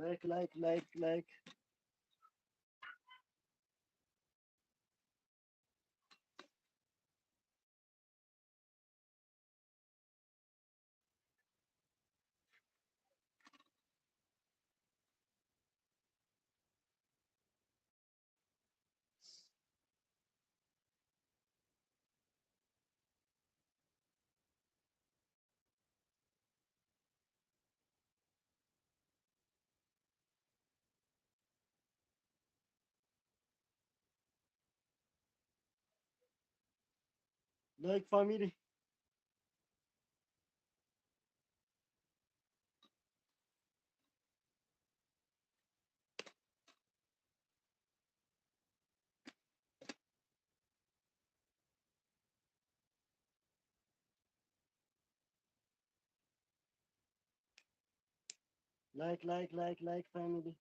Like. Like family. Like family.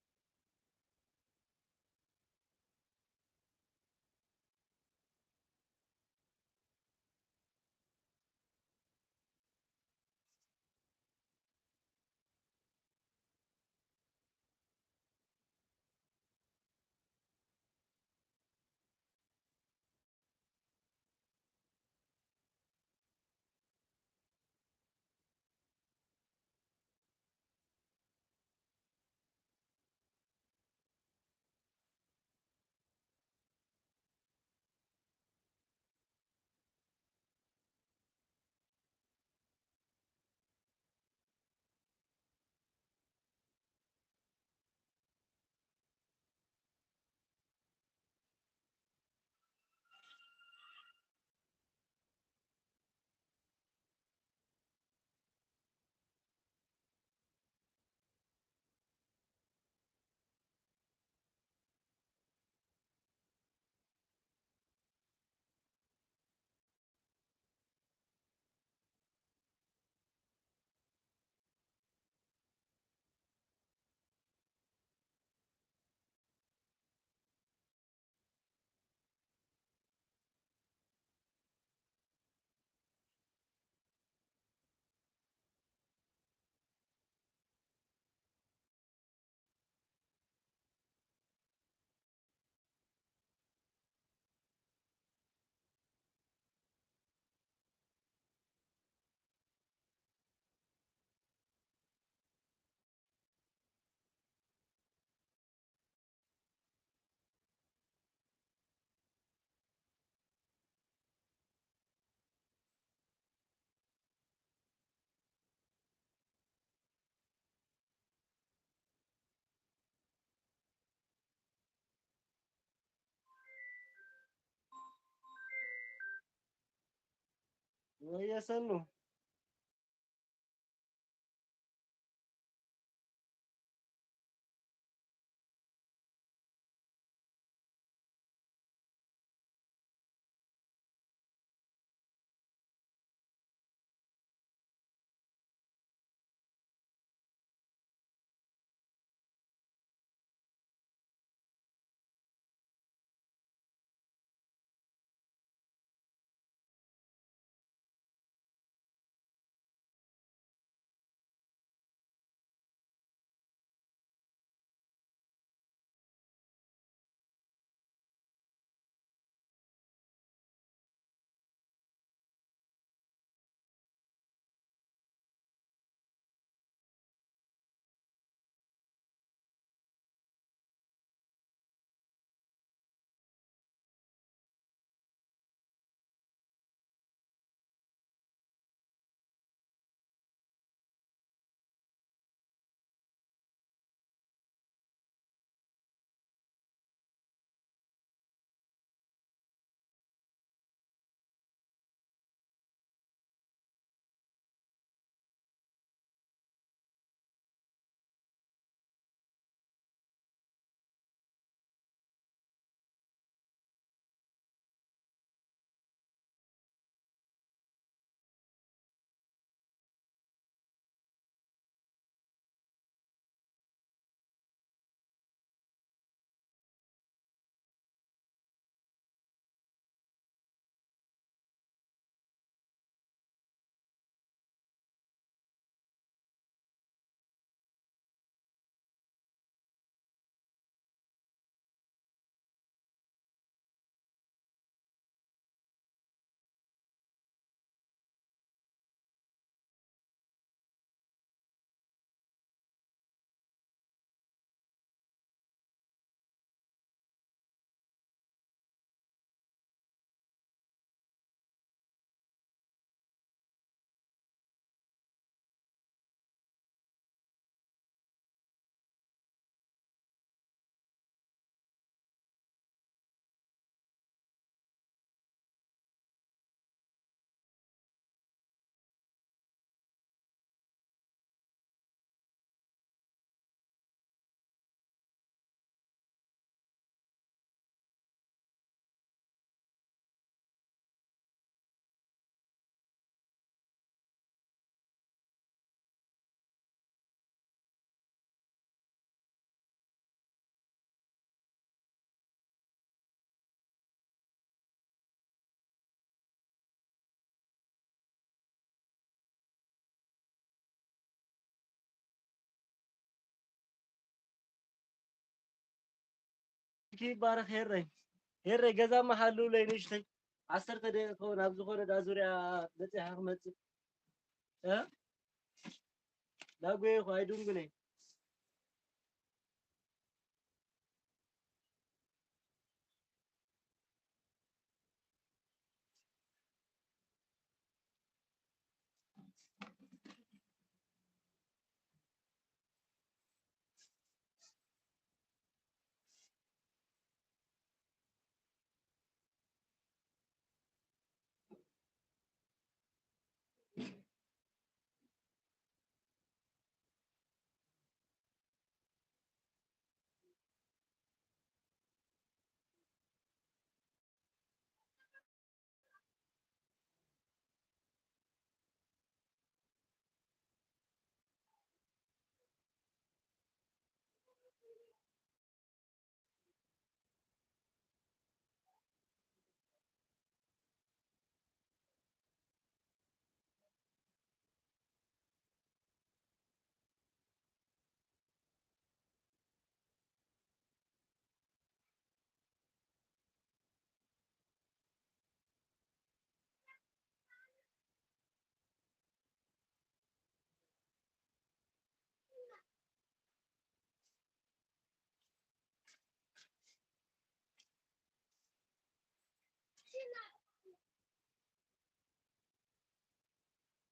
Yes and no. ይባረክ ሄረይ ሄረይ ገዛ መሓሉ ለይ ንእሽተይ 10 ደቂቃ ከውን ኣብ ዝኾነ ዳ ዙርያ በፂሓ ክመፅእ ዳጎየ እኮ ኣይድንጉነይ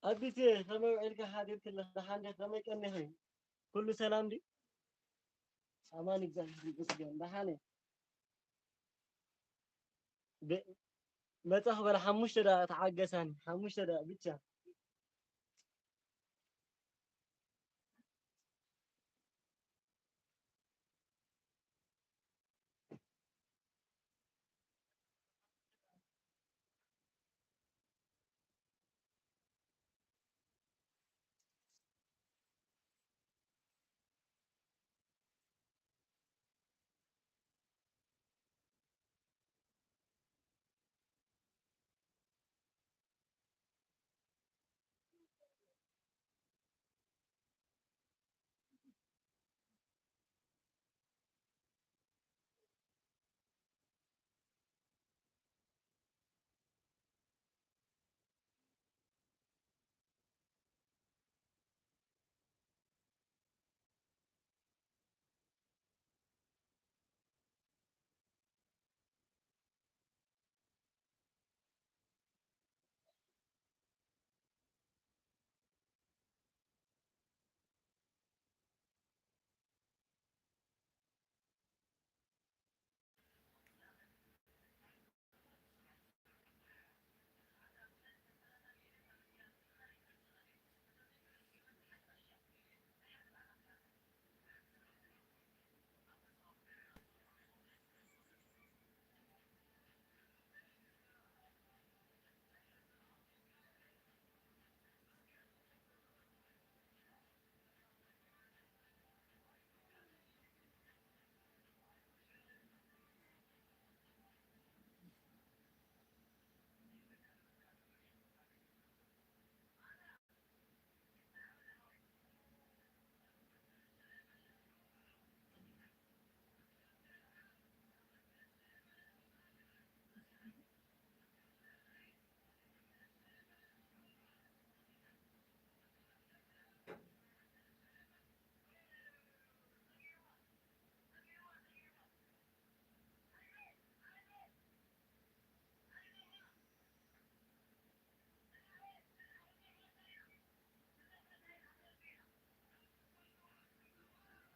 أبيتي كما يعلك حادث كله دحان كما يكني هاي كل سلام دي أمان يجزاك بس جون دحاني ما تخبر حموش ترى تعجسان حموش ترى بيتشا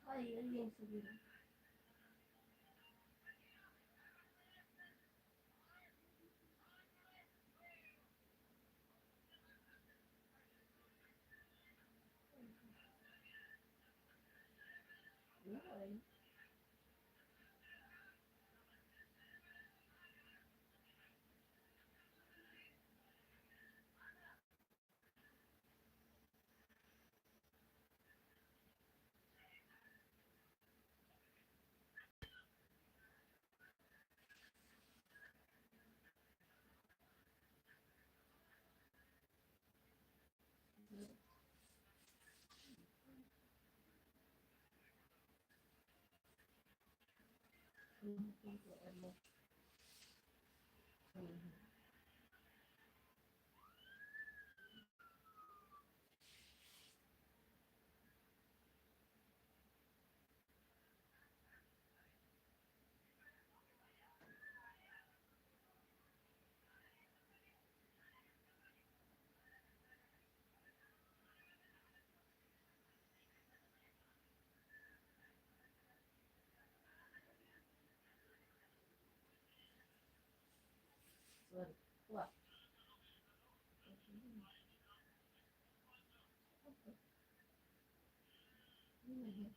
Ay, alguien subió. Ay, Itu Allah. Sorry. Kuat. Ini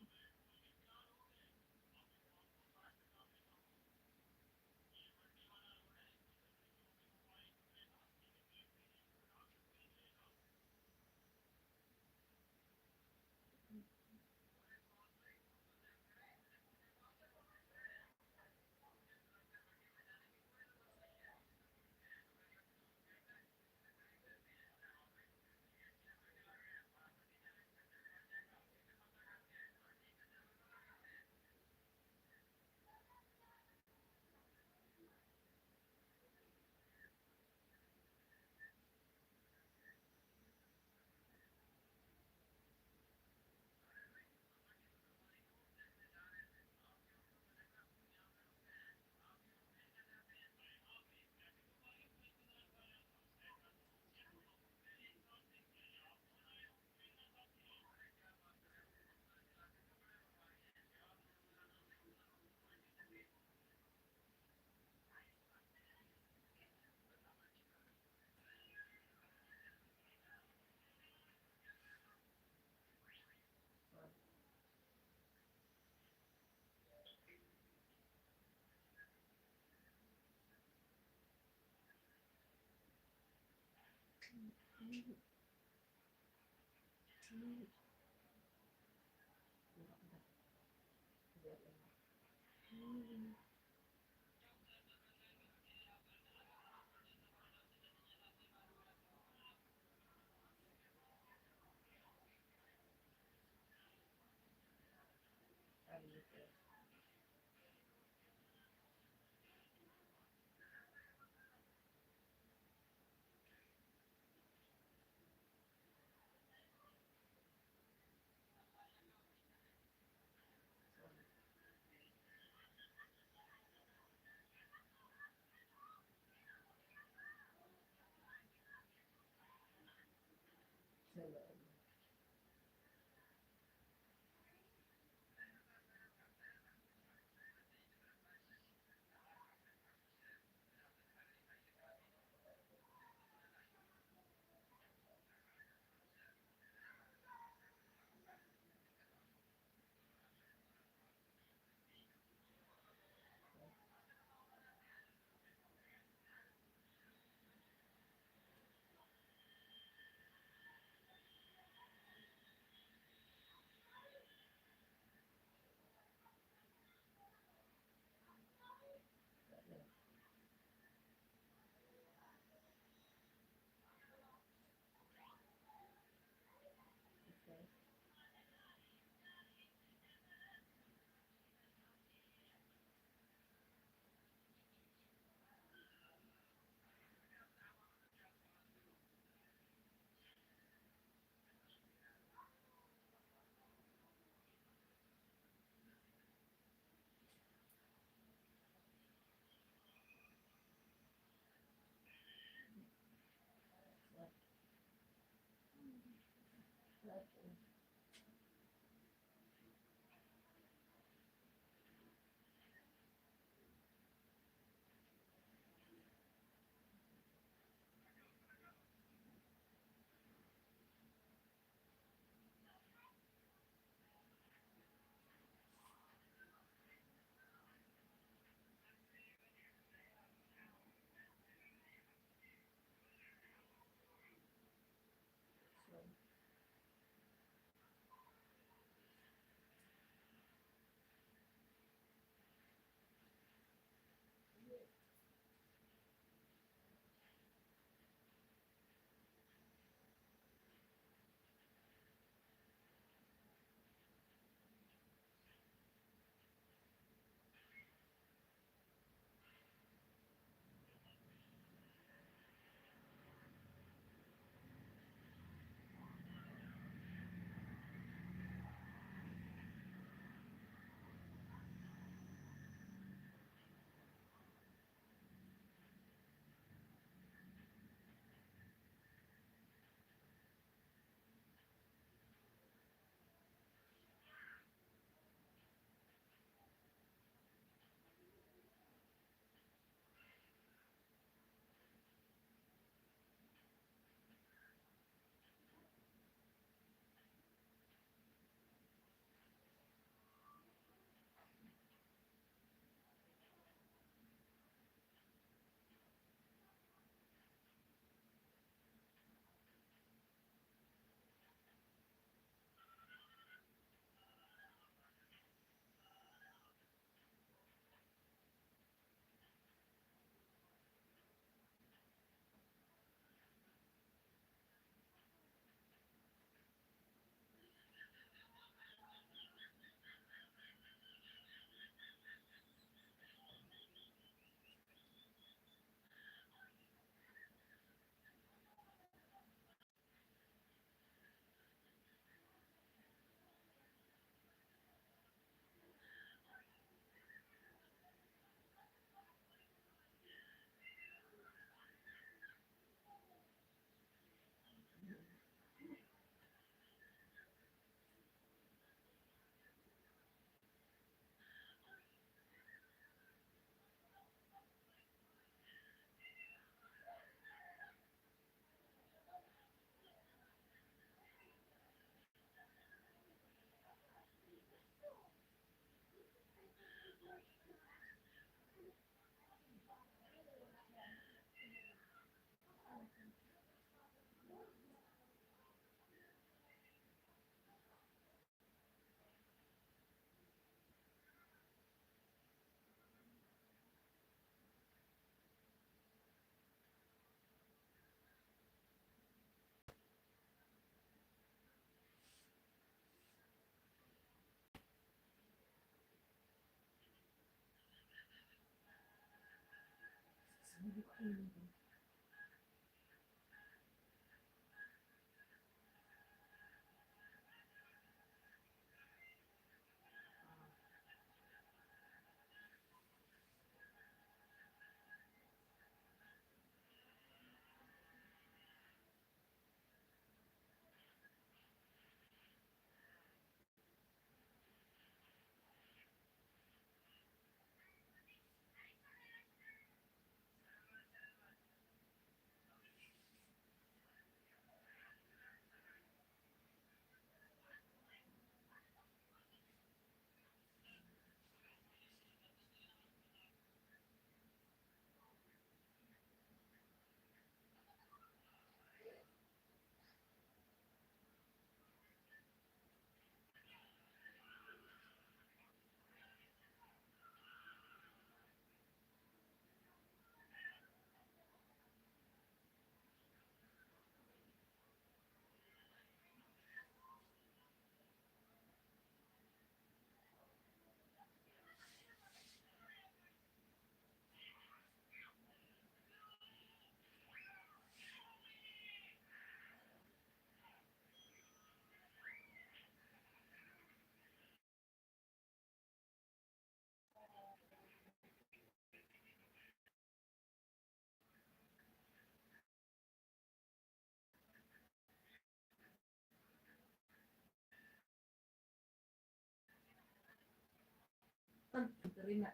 terima.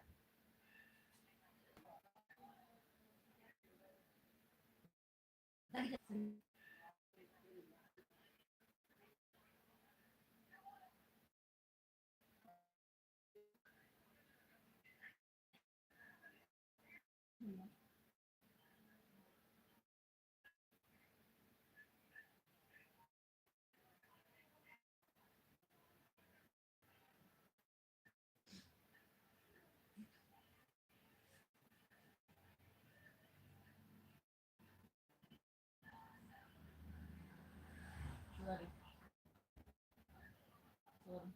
Sorry. Sorry.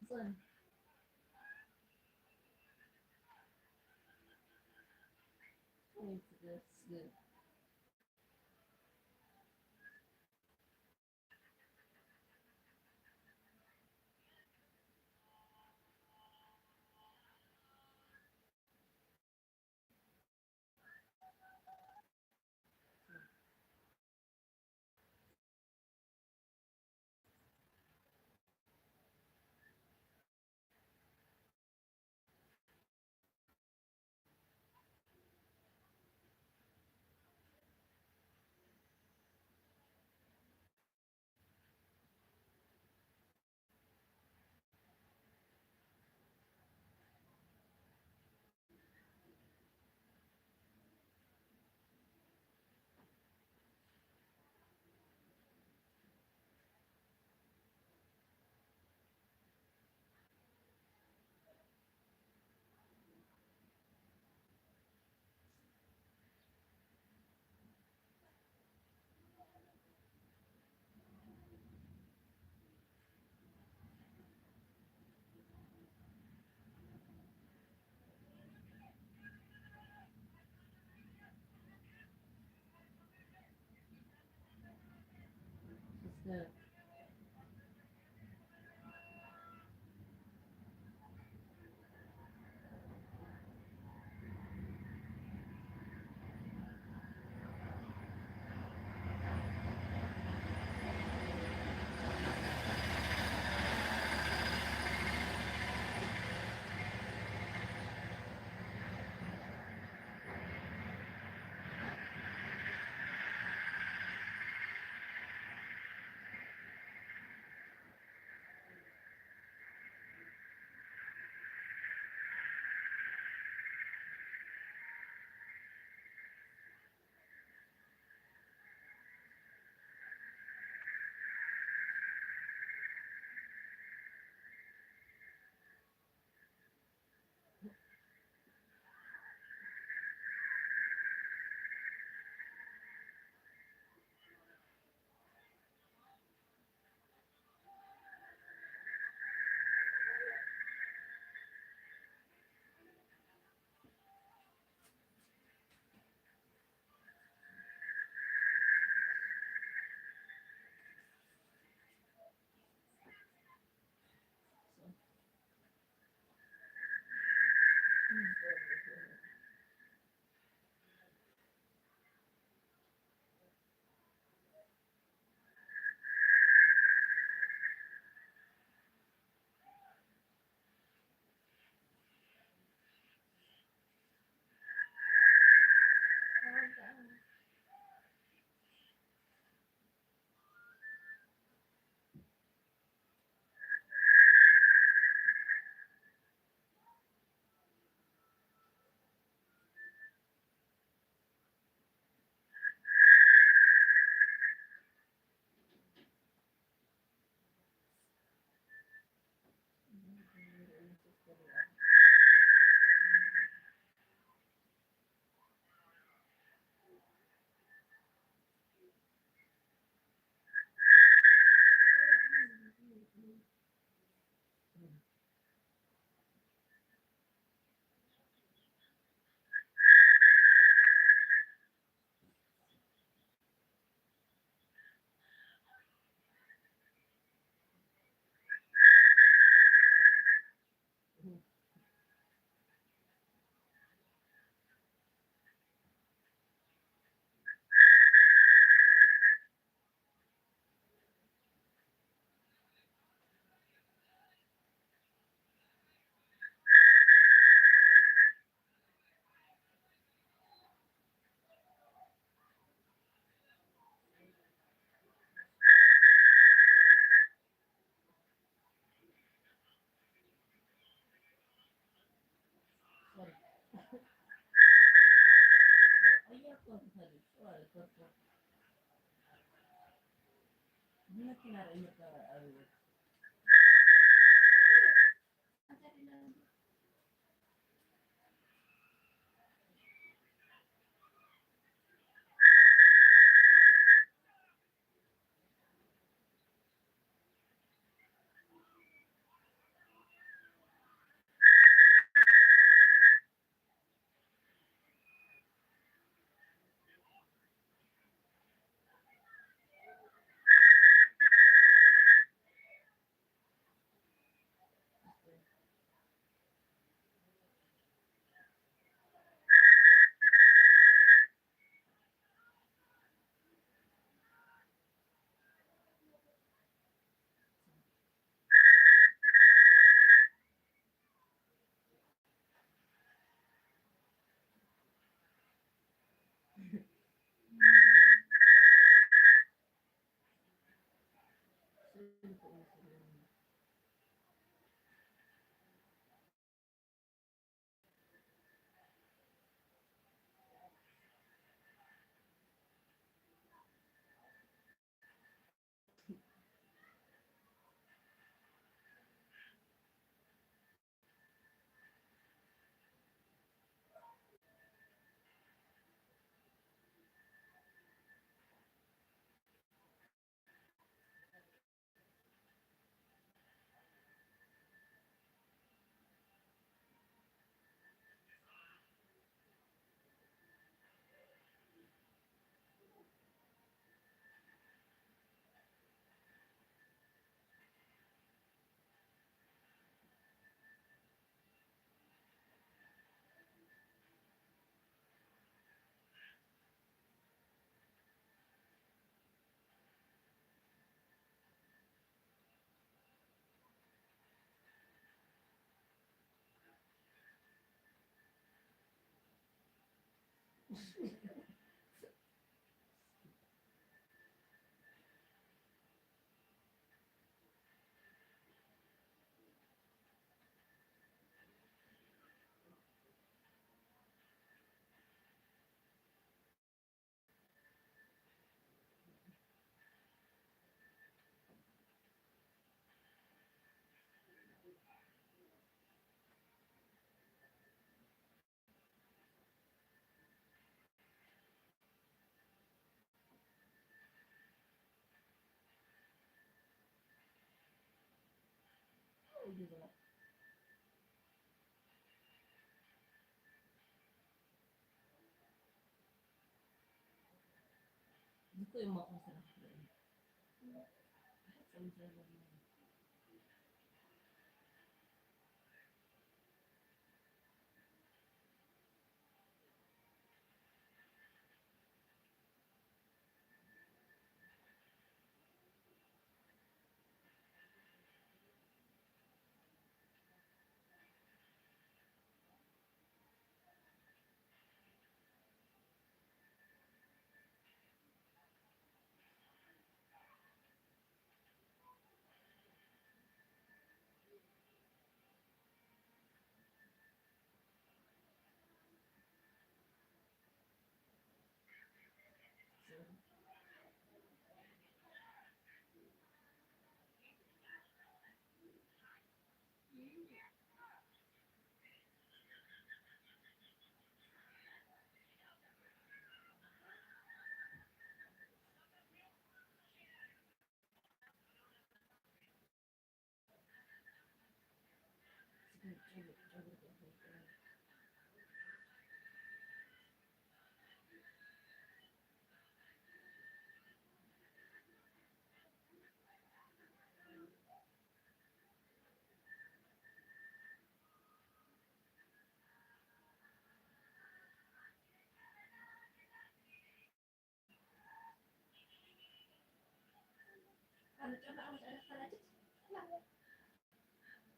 Sorry. That's good. Evet. Sorry. Ayakla tutarız. Şöyle korkma. Makineler ayakla arıyor. Şöyle konuşuyorum. gitu lah. Itu yang mau masalah.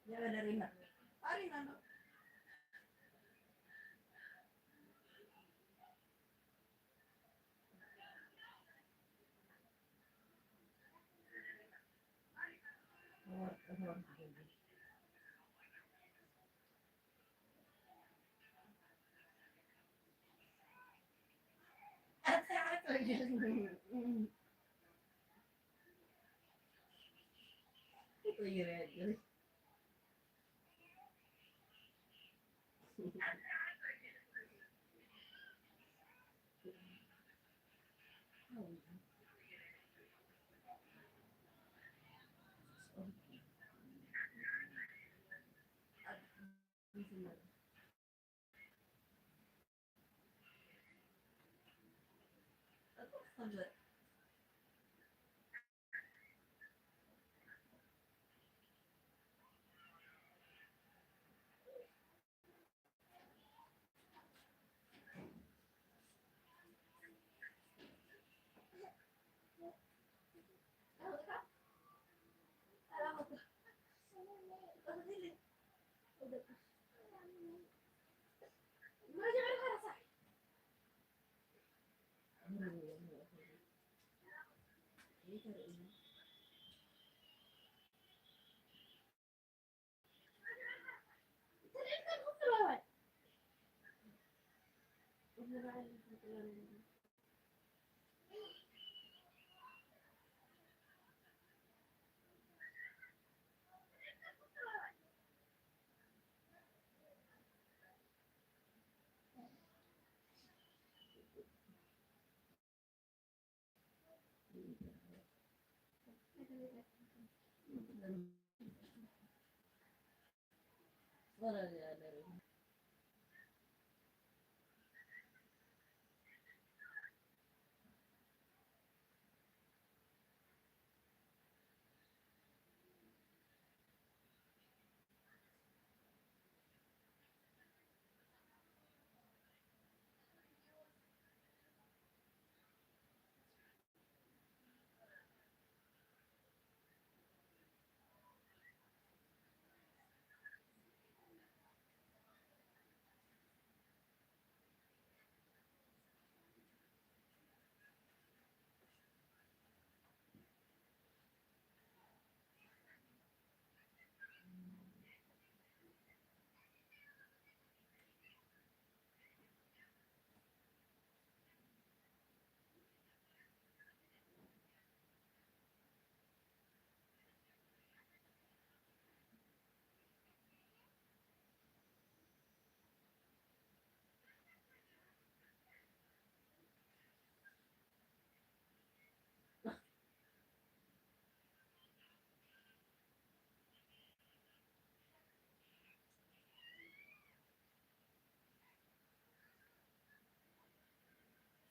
Ya ada Rina. Rina no. Itu ya.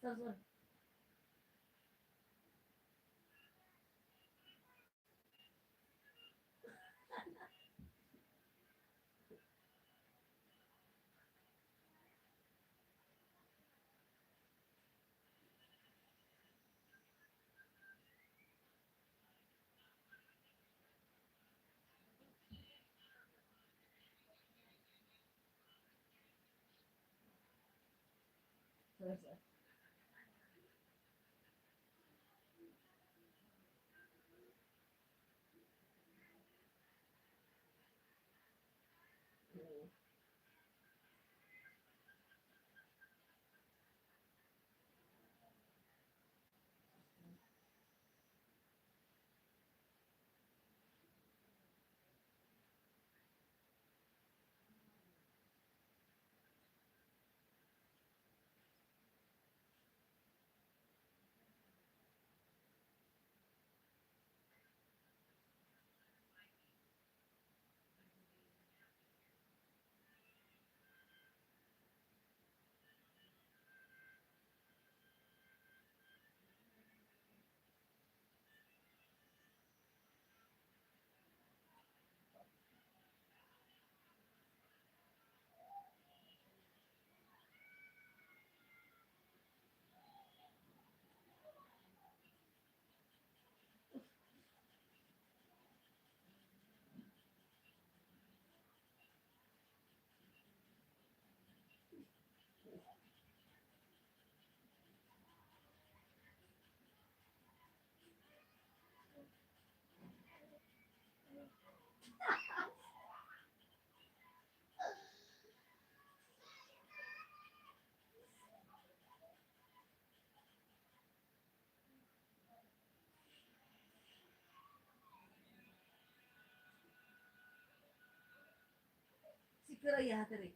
ተዞር ተዞር sikira ya hatari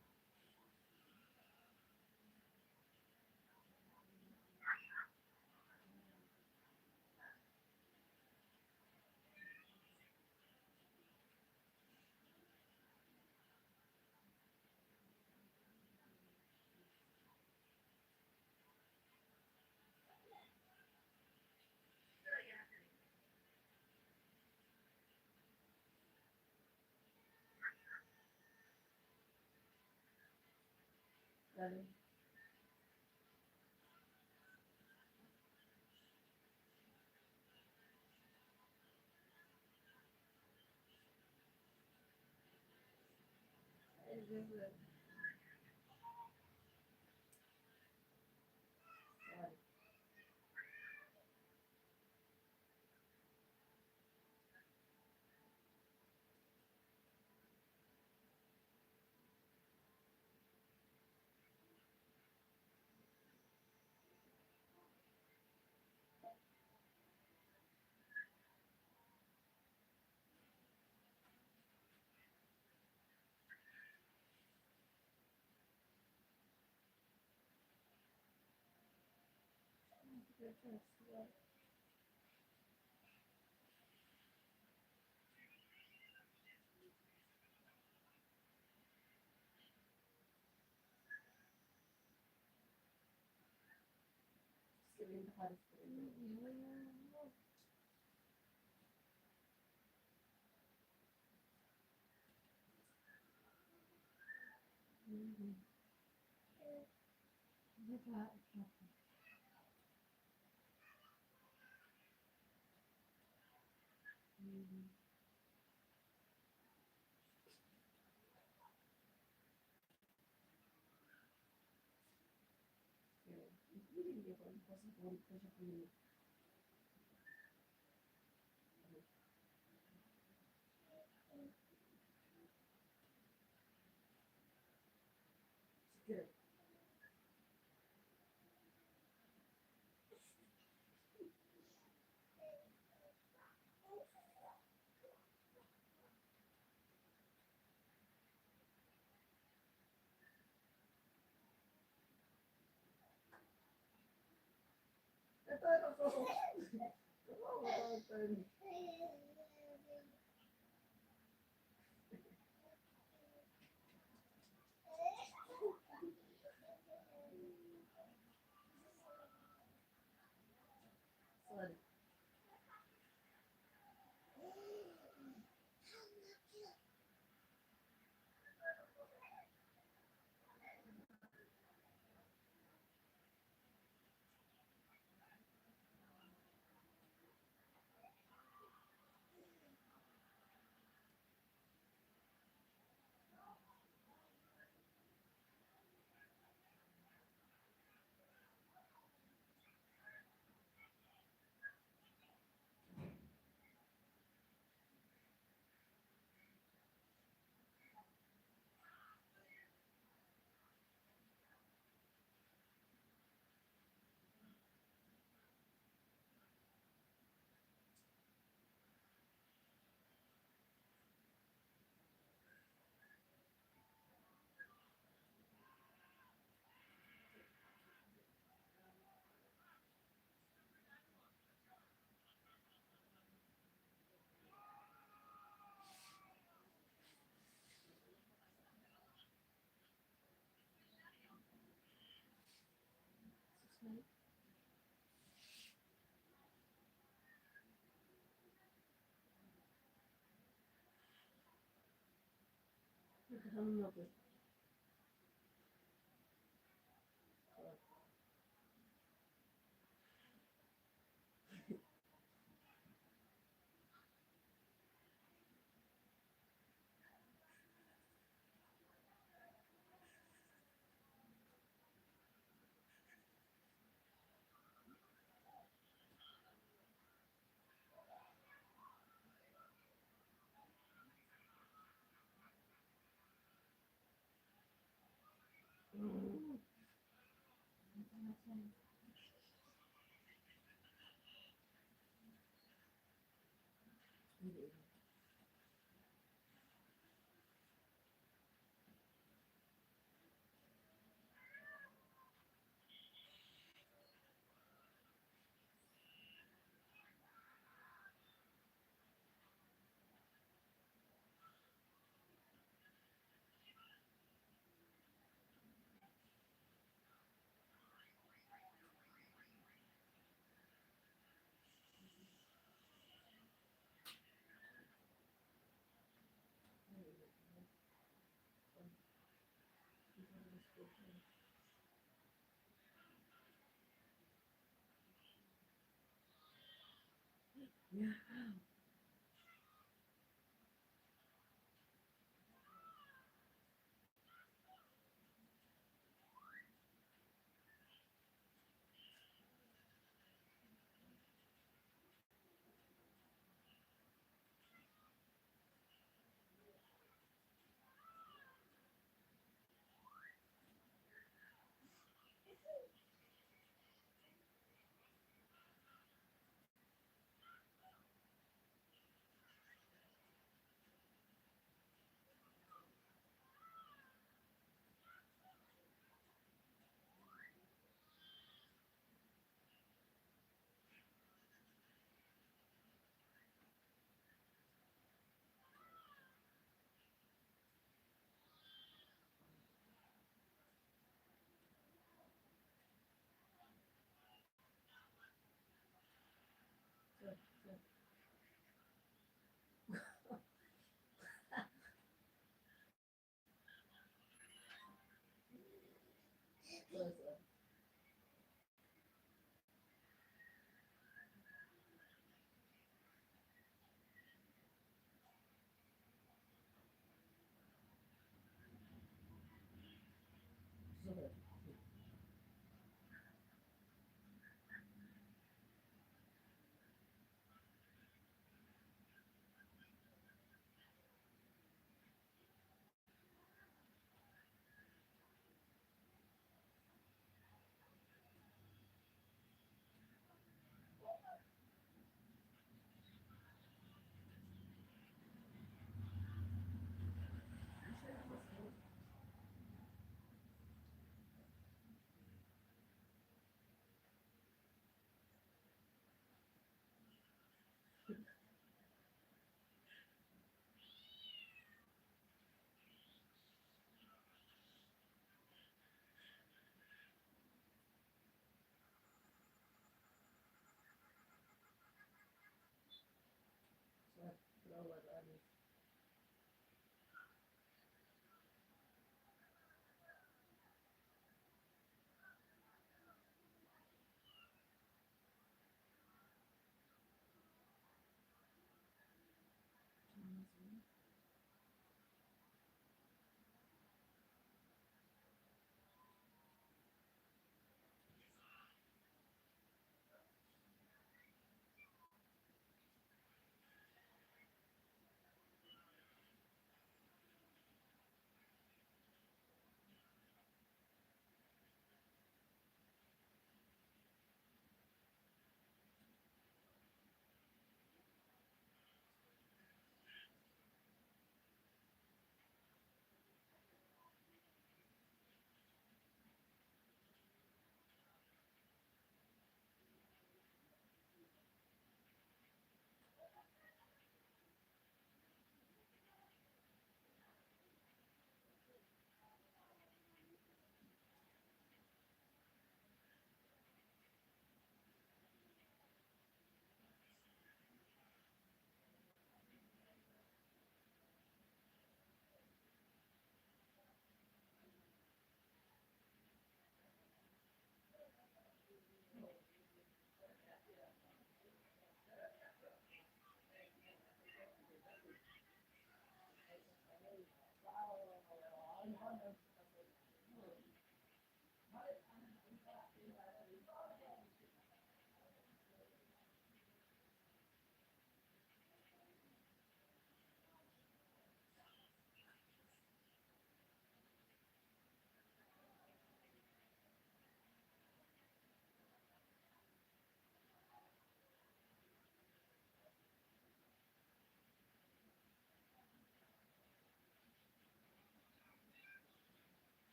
lalu ከተመመጡ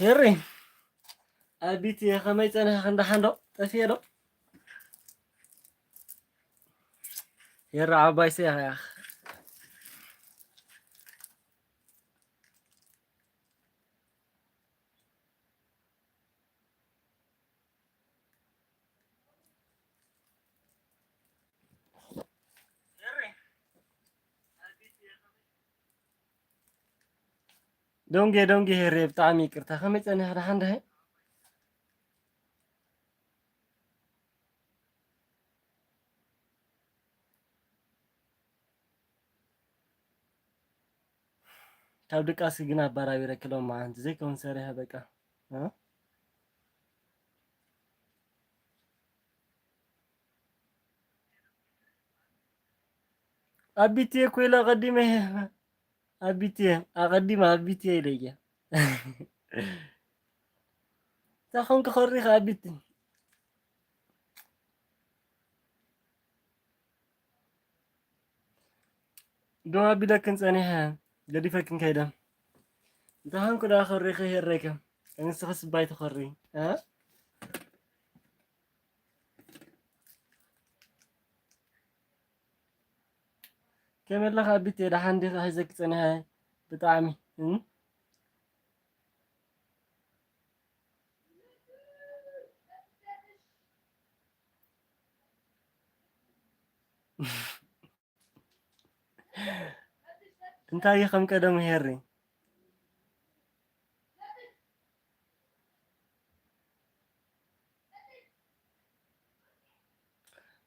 هري أبيتي خميت أنا خند حندو تفيرو يرى عباي سيها يا أخ دونجي هري بطعمي كرتا خميت أنا هذا حندها ካብ ድቃሲ ግን ኣባራዊ ረክሎም ማዓንቲ ዘይከውን ሰሪሐ በቃ أبيتي كويلا قديمة أبيتي أقدم أبيتي إليك تاخون كخريخ أبيتي دو أبي لكن ثانيها جدي فكين كيدا تاخون كدا خريخ هيريكا أنا سخص بايت خري ها كمل لك أبيتي لحندي هزك ثانيها بطعمي انت هاي خم قدم هيري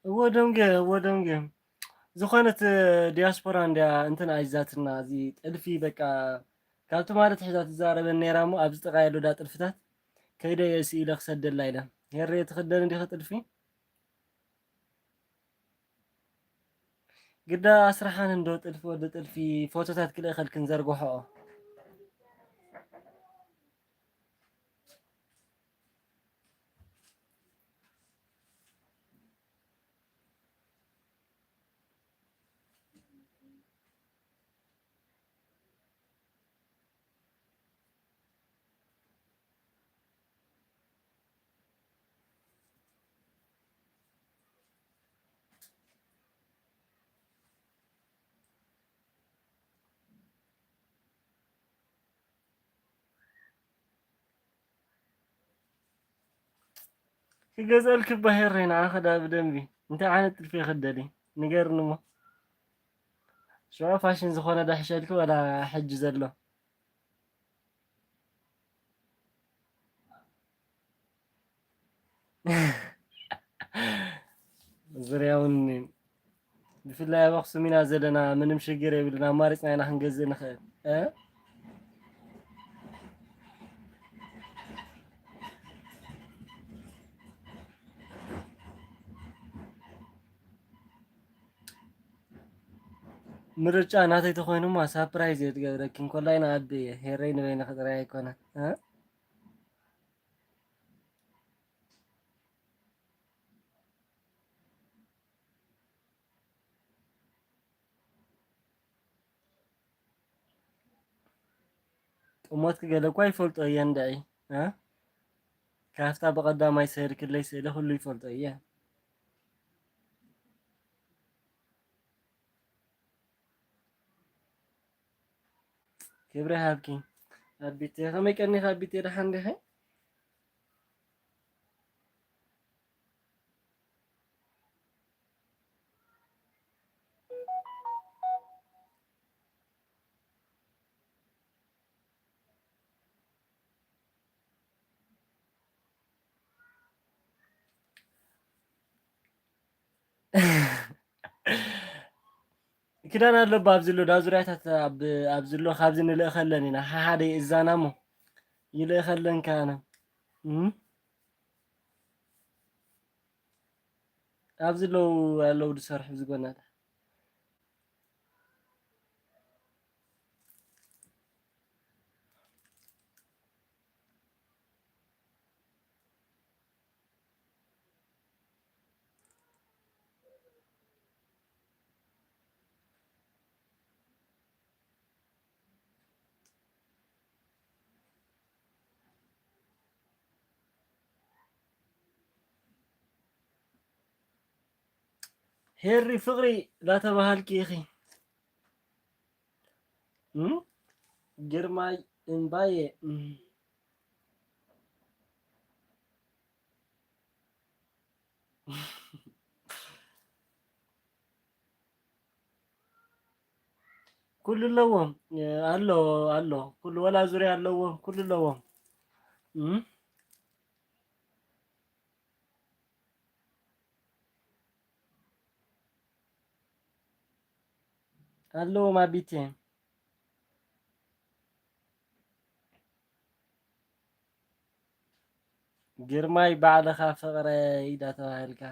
ودونجي ዝኾነት ዲያስፖራ እንድያ እንትን ኣይዛትና እዚ ጥልፊ በቃ ካብቲ ማለት ሕዛ ትዛረበን ነይራ እሞ ኣብዚ ጥቃ ያሉ ዳ ጥልፍታት ከይደ የስኢለ ክሰደላ ኢለ ሄረ ትኽደን እንዲኸ ጥልፊ ግዳ ኣስራሓን እንዶ ጥልፊ ወዲ ጥልፊ ፎቶታት ክልእ ኸልክን ዘርግሖ ክገዝአልክ ባሄረና ኣኸዳ ብደንቢ እንታይ ዓይነት ጥልፊ ይኽደሊ ንገርኒ እሞ ሽዑ ፋሽን ዝኾነ ዳሕሸልክ ወላ ሕጂ ዘሎ ዙርያውን ብፍላይ ኣብ ኣኽሱም ኢና ዘለና ምንም ሽግር የብልና ኣማሪፅና ኢና ክንገዝእ ንኽእል ምርጫ ናተይ ተኾይኑማ ሳፕራይዝ እየ ትገብረኪ እንኮላይ ንኣቢ እየ ሄረይ ንበይነ ክጥራይ ኣይኮነን ጥሞት ክገለ እኳ ይፈልጦ እየ እንዳይ ካፍታ በቐዳማይ ስዕሪ ክለይ ስእለ ኩሉ ይፈልጦ እየ ክብሪ ሃብኪ ኣቢቴ ከመይ ቀኒኻ ኣቢቴ ደሓን ዲኸ ክዳን ኣሎ ኣብዝሎ ዳ ዙርያታት ኣብዝሎ ካብዚ ንልእ ኸለን ኢና ሓደ እዛና ሞ ይልእ ኸለን ካነ ኣብዝለው ኣለው ዝሰርሑ ዝጎናታ هيري فقري لا تبهالك يا أخي. جرماي إمباي. كل اللوم አለው አለው كل ولا ዙሪያ አለው كل اللوم አለው ማቢቴ ግርማይ ባዕልኻ ፍቕረይ እንዳተባሃልካ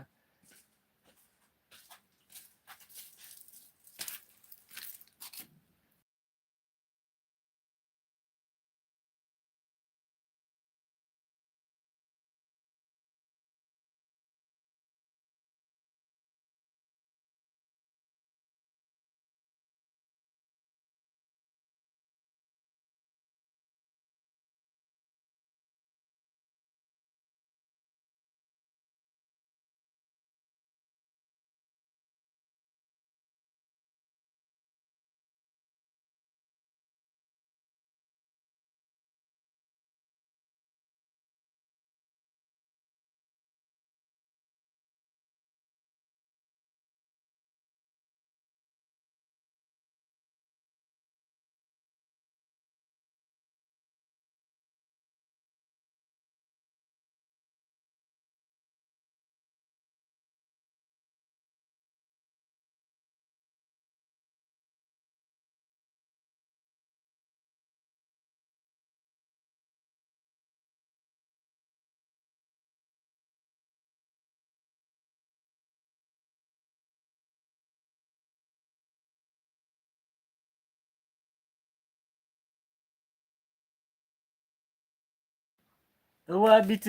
እዋ ቢት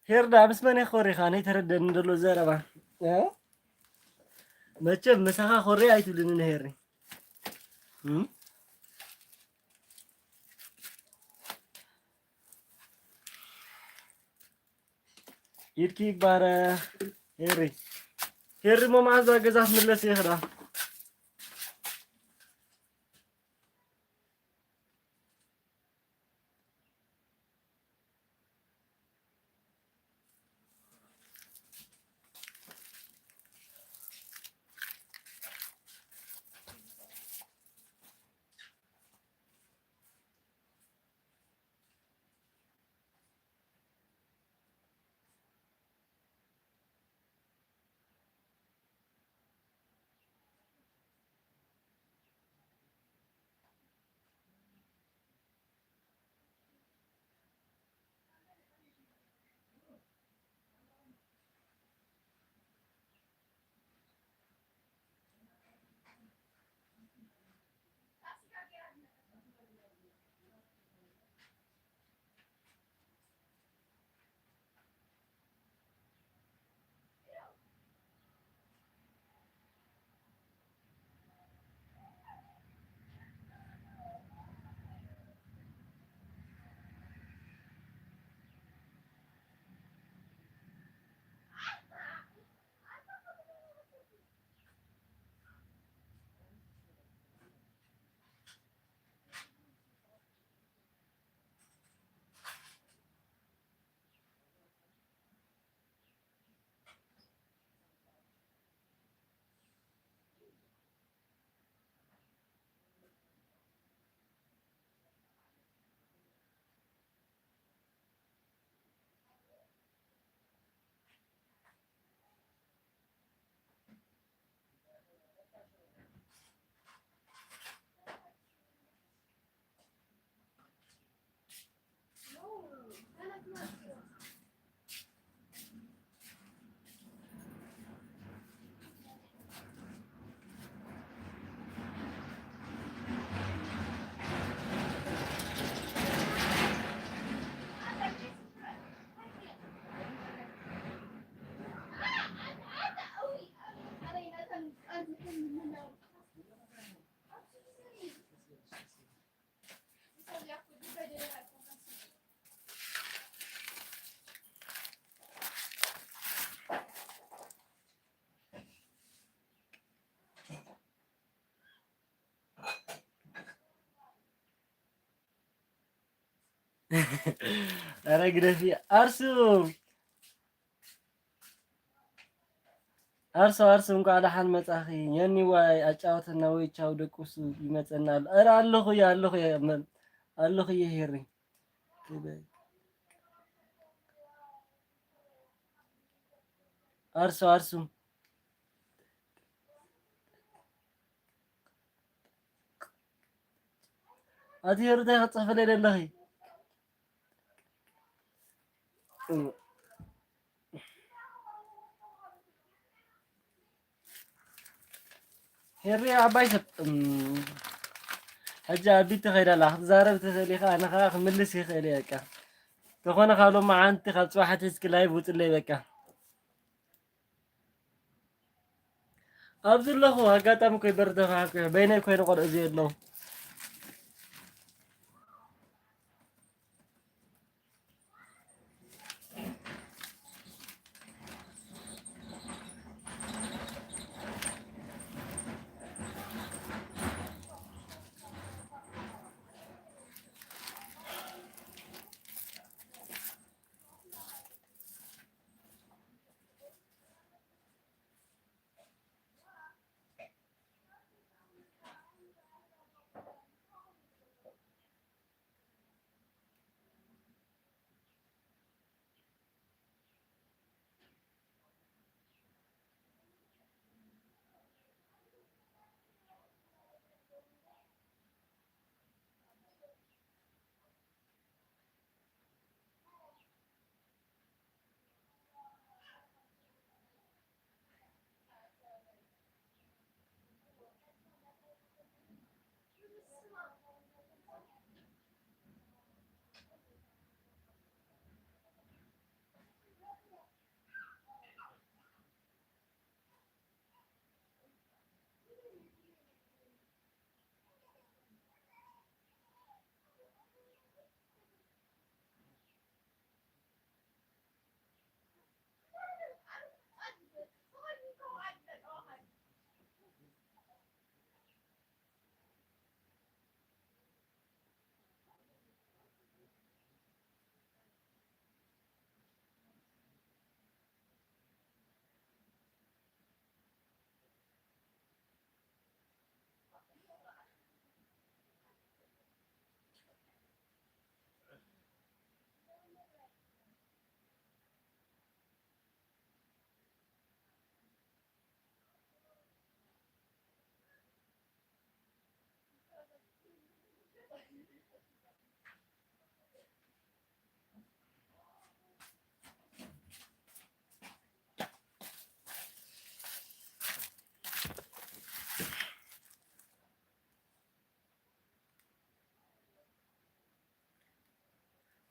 ሄርዳ ምስ መን ኮሪኻ ነይተረደአኒ ዘሎ ዘረባ መቸም ምሳኻ ኮሪ ኣይትብልኒ ነሄርኒ ኢድኪ ይባረ ሄሪ ሄሪ ሞ መዓዛ ገዛ ክትምለስ እየ ክዳ ኧረ ግደፊ አርሱ አርሱ እንኳን ደሓን መጻኺ የኒ ዋይ አጫወተና ወይ ቻው ደቁስ ይመፀናል። ኧረ ኣለኹ ሄሪ አርሱ أتيرو ده خطف لي لله هري عباي سب حاجة بيت خير الله زارب تسليخ أنا خاخ ملسي خير ياك تخونا خالو مع أنت خلص واحد يسك لايف وتلي بك أبز الله هو هقاتم كي برد خاك بيني كوين قد أزيد له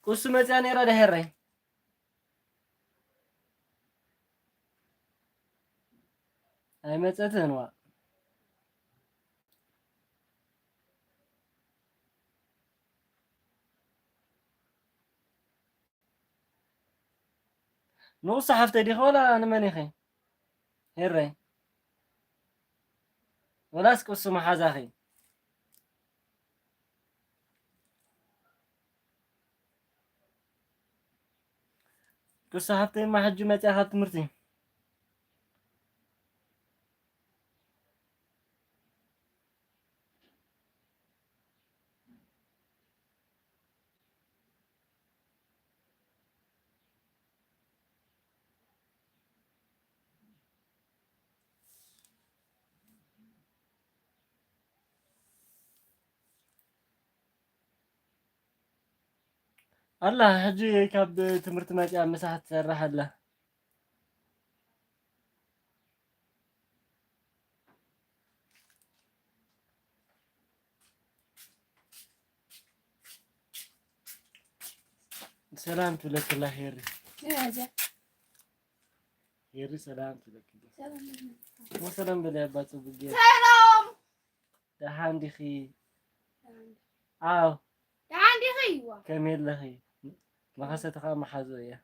قص مزاني راه هري هاي مزتن وا نو صحفت دي ولا انا ماني خي هري ولا سقص ما حزاخي قص صحفتي ما حج متى تمرتي الله حجي كاب تمرت ماتي مساحة سرح الله سلام لك الله خير خير سلام لك مو سلام بلا باتو بجي سلام ده عندي خي عاو ده عندي خيوة كميل لخي ما خسيت خام حزوية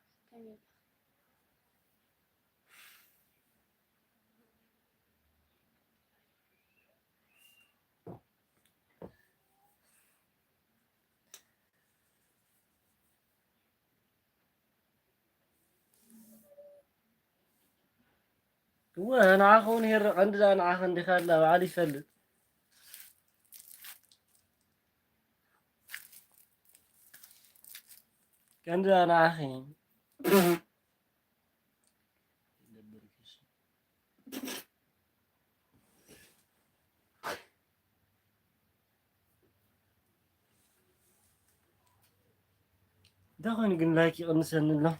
وانا اخون هير عندنا انا اخ عندي خاله وعلي يفلت عندنا انا اخي دخل نقول لك يقنسن له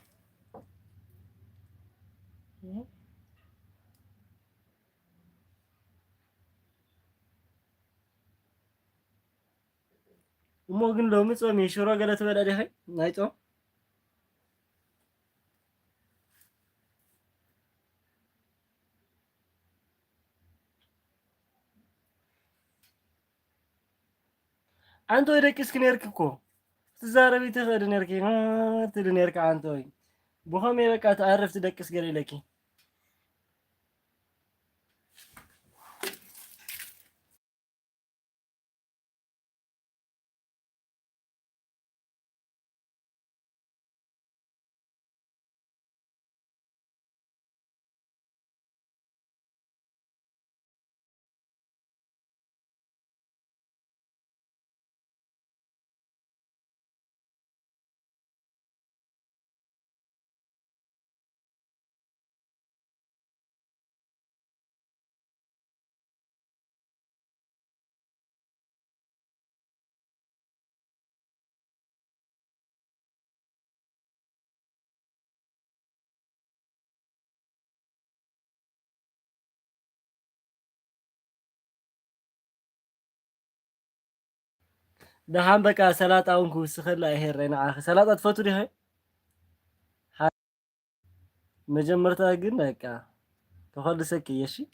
وما قلنا له مصوم يشورا قالت ولا دي هاي نايتو አንተ ወይ ደቅስ ክኔርክ እኮ ትዛረቢ ትኸድ ነርኪ ትል ነርካ አንተ ወይ بخم يبقى تعرف تدقس قلي لكي ده هم بقى سلطة أونكو سخلا هيرنا آخر سلطة تفوتو دي هاي مجمرتها قلنا كا تخلص سكي يشي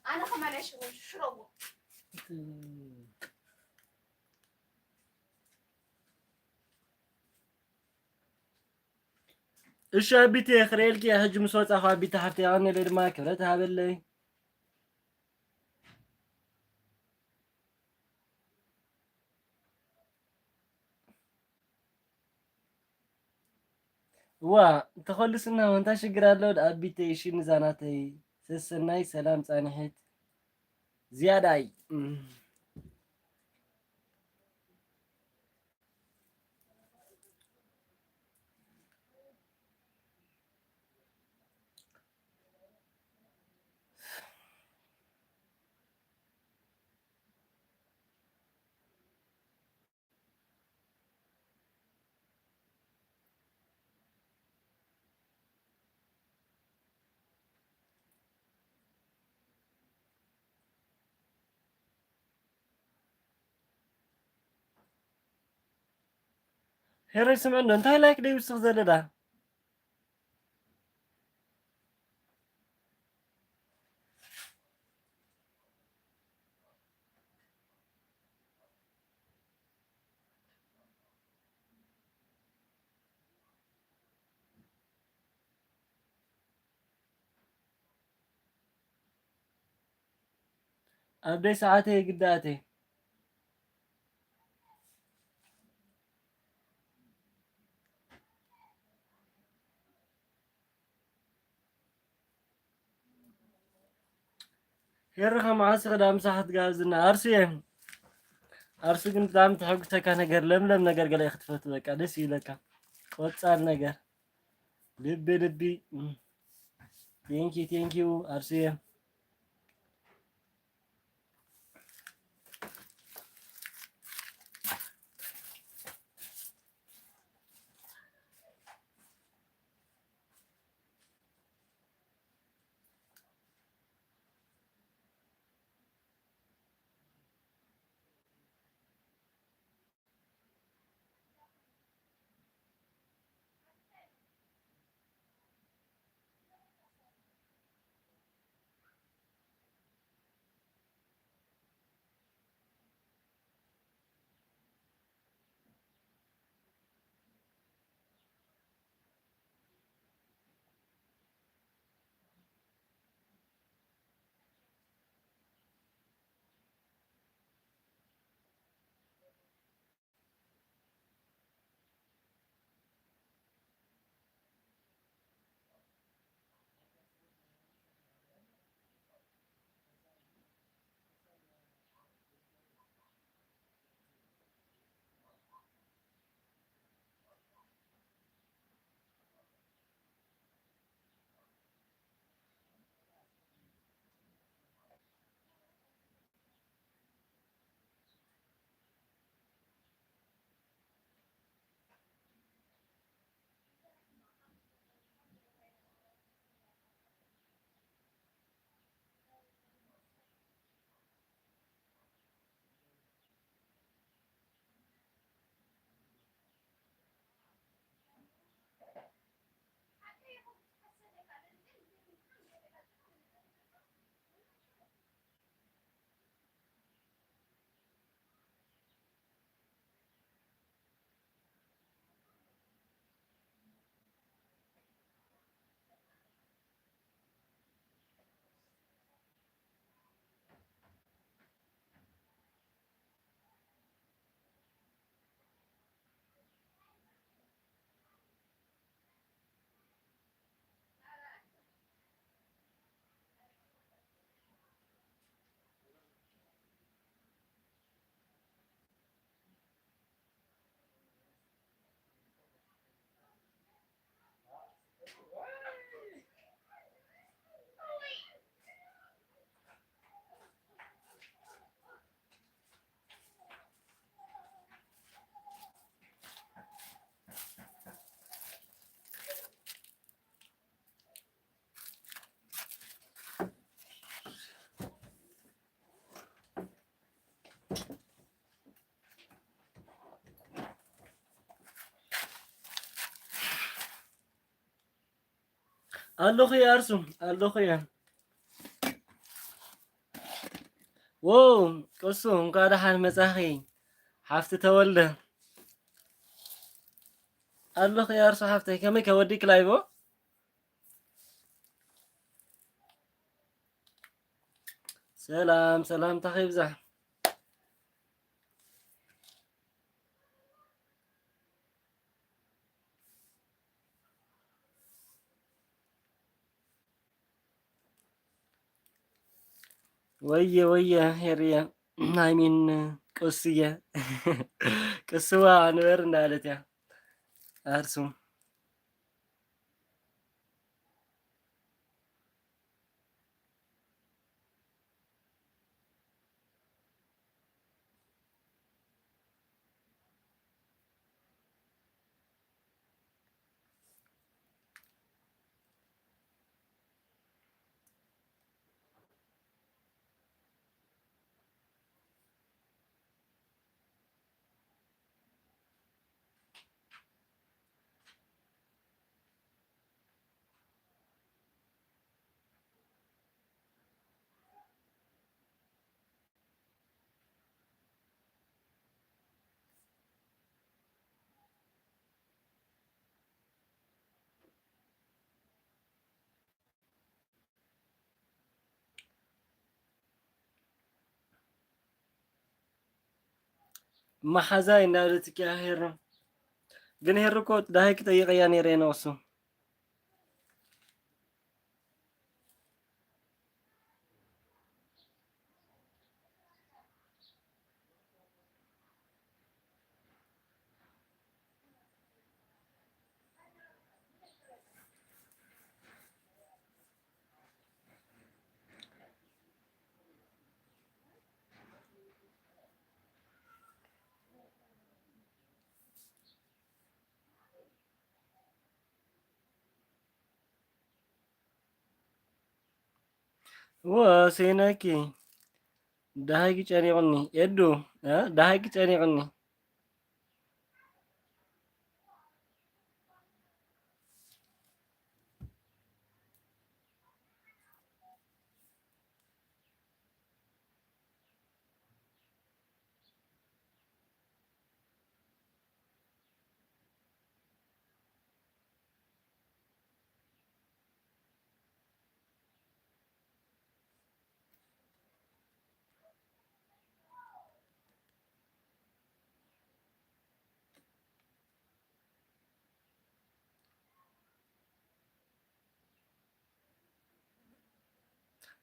أنا كمان أشربه እሺ አቢቴ ክሬልኪ ሕጂ ምስ ወፃኹ ኣቢተ ሓፍቲ ያቐኒለ ድማ ክብረት ሃበለይ ዋ ተኸልስና እንታይ ሽግር ኣለዎ ኣቢተይ እሺ ንዛናተይ ሰሰናይ ሰላም ፃንሒት ዝያዳይ هري سمعنا እንታይ ላይክ ደይ ውስኽ ዘለዳ أبدي ساعتي قداتي. يرخم عسر دام صحت جازنا أرسي. أرسي كنت دام تحقتك نجر لم نجر قال يختفت بك أدسي لك وتصار نجر لبي ثانك يو أرسي. ألو خي أرسم ألو خي. واو قصو قاعدة حال مساخي حفت تولد. ألو خي أرسم حفتي كمي كوديك لايبو. سلام تخيب زح. ويا هيريا قصية قصوا عنور نالت يا أرسم. محزاي نادتك يا هير ግን ሄር እኮ ዳህክ ጠይቀያ ነይረ ነው እሱ ወሴነኪ ዳህክ ጨኒቅኒ ኤዱ ዳህክ ጨኒቅኒ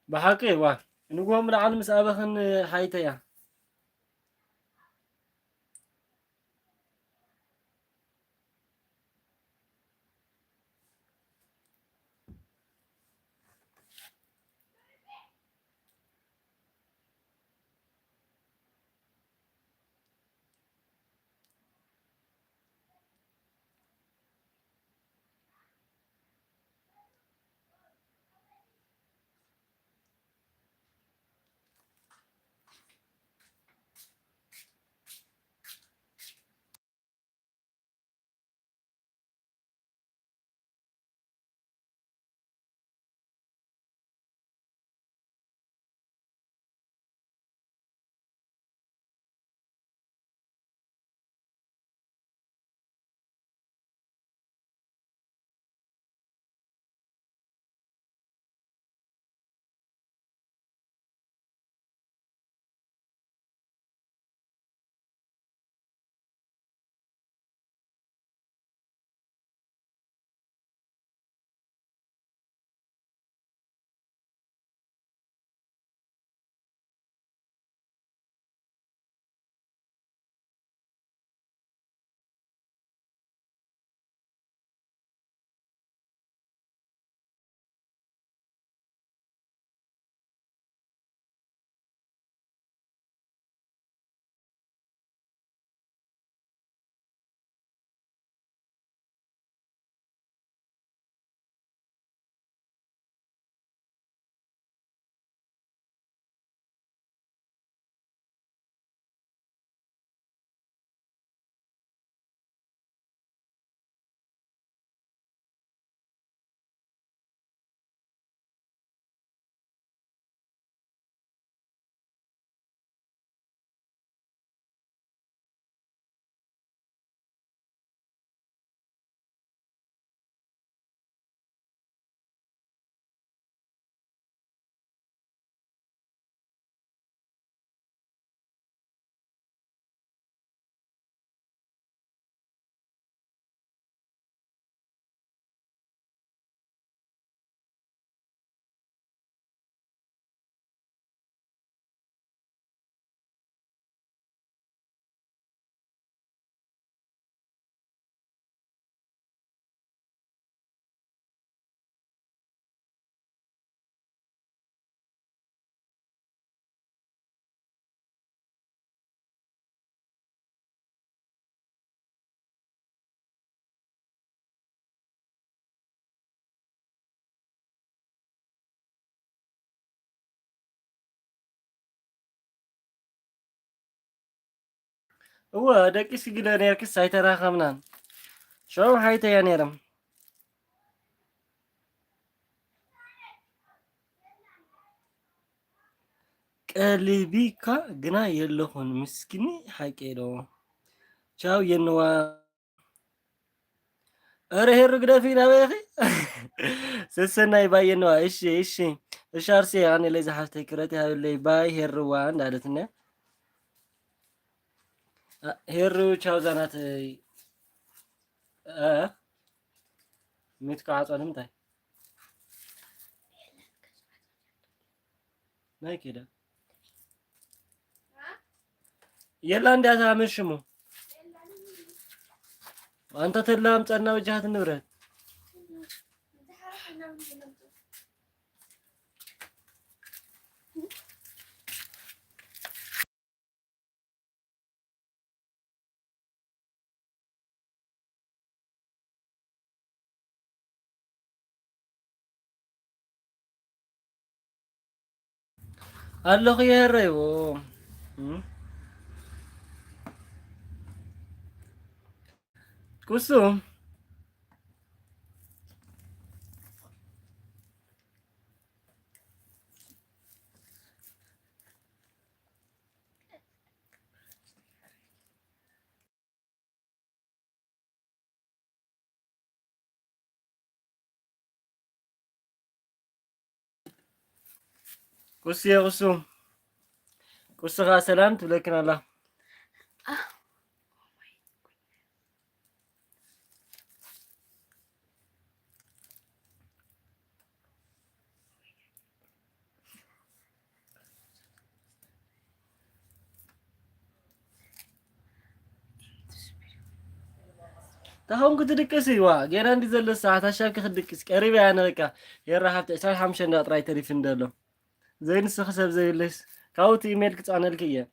بحقي وا نقوم العالم سابخن حيتيا هو دقي سجل نيركس هيترا خمنان شو حيتيا نيرم ቀልቢካ ግና የለኹን ምስኪኒ ሓቄዶ ቻው የነዋ ኧረ ሄሩ ግደፊ ናበኺ ሰሰናይ ባይ የነዋ እሺ እሺ እሺ አርሴ ኣነ ለይ ዝሓፍተይ ክረቲ ሃብለይ ባይ ሄሩዋ እንዳለት እነ ሄሩ ቻው ዛናት ሚትካ ዓፀን ምንታይ ናይ ከዳ የላ እንዲያታ መሽሙ አንተ ተላም ጸና ወጃት ንብረት አለሁ የረይዎ ኩሱ ኩሱ የኩሱ ኩሱኻ ሰላም ትብለክን ኣላ تاهم كنت دكسي وا جينا عندي زل الساعة عشان كخدكس قريب يعني بقى يرى حتى سال حمشة ندات راي تري فندلو زين السخسب زي ليس كاوت ايميل كنت انا الكيه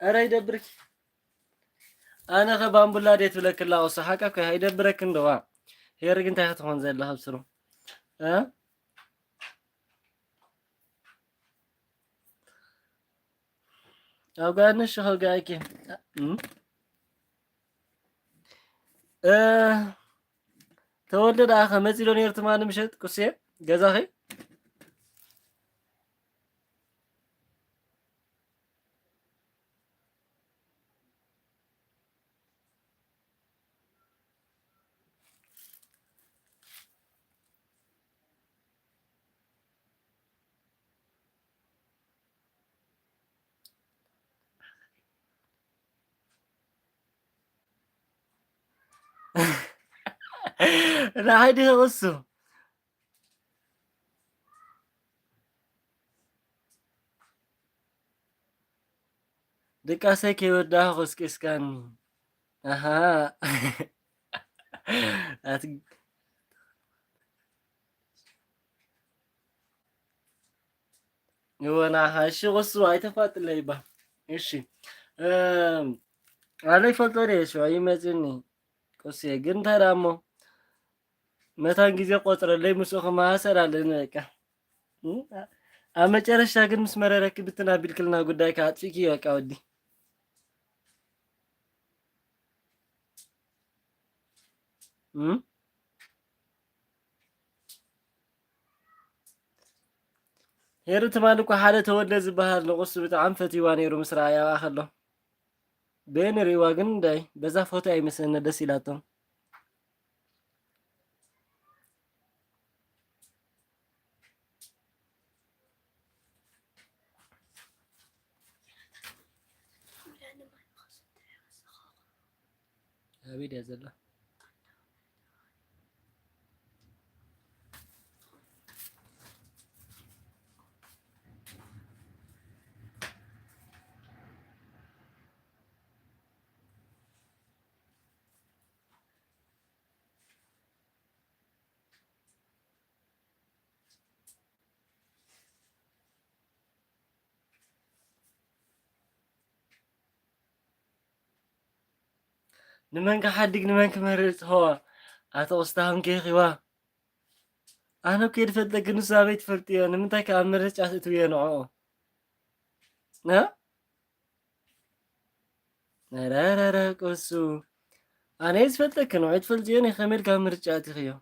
ኧረ ይደብርክ ኣነ ኸባምቡላ ዴት ብለክላ ወሰሓካ ኮ ይደብረክ እንደዋ ሄርግ እንታይ ክትኾን ዘለኻ ብስሩ ኣብ ጋንሽ ኸጋይኪ ተወልደ ኣኸ መፂሎ ነይሩ ትማን ምሸት ቁሴ ገዛኺ لا هيدي غصو دكاسة كي وداها غسك اسكان اها وانا هاشي غصو هاي تفات اللي يبا ايشي علي فلطري شو اي مزني قصي قنت هرامو متان ጊዜ ቆጥረለይ ምስኹ ማሰር ኣለነ በቃ ኣብ መጨረሻ ግን ምስ መረረክ ብትናቢልክልና ጉዳይ ካጥፊኪ በቃ ወዲ ሄሩ ትማል እኮ ሓደ ተወልደ ዝበሃል ንቁሱ ብጣዕሚ ፈትይዋ ነይሩ ምስ ረኣያዋ ከሎ በን ሪዋ ግን እንዳይ በዛ ፎቶ ኣይመስለኒ ደስ ኢላቶም أبيد يا زلمة نمانك حدك نمانك مرت هو أتوستهم كيخوا أنا كيد فتلك نسابيت فرتي أنا متى كأمرت أتت ويا نوعه نا لا كوسو أنا إيش فتلك نوعد فلتيني خمير كأمرت أتت خيو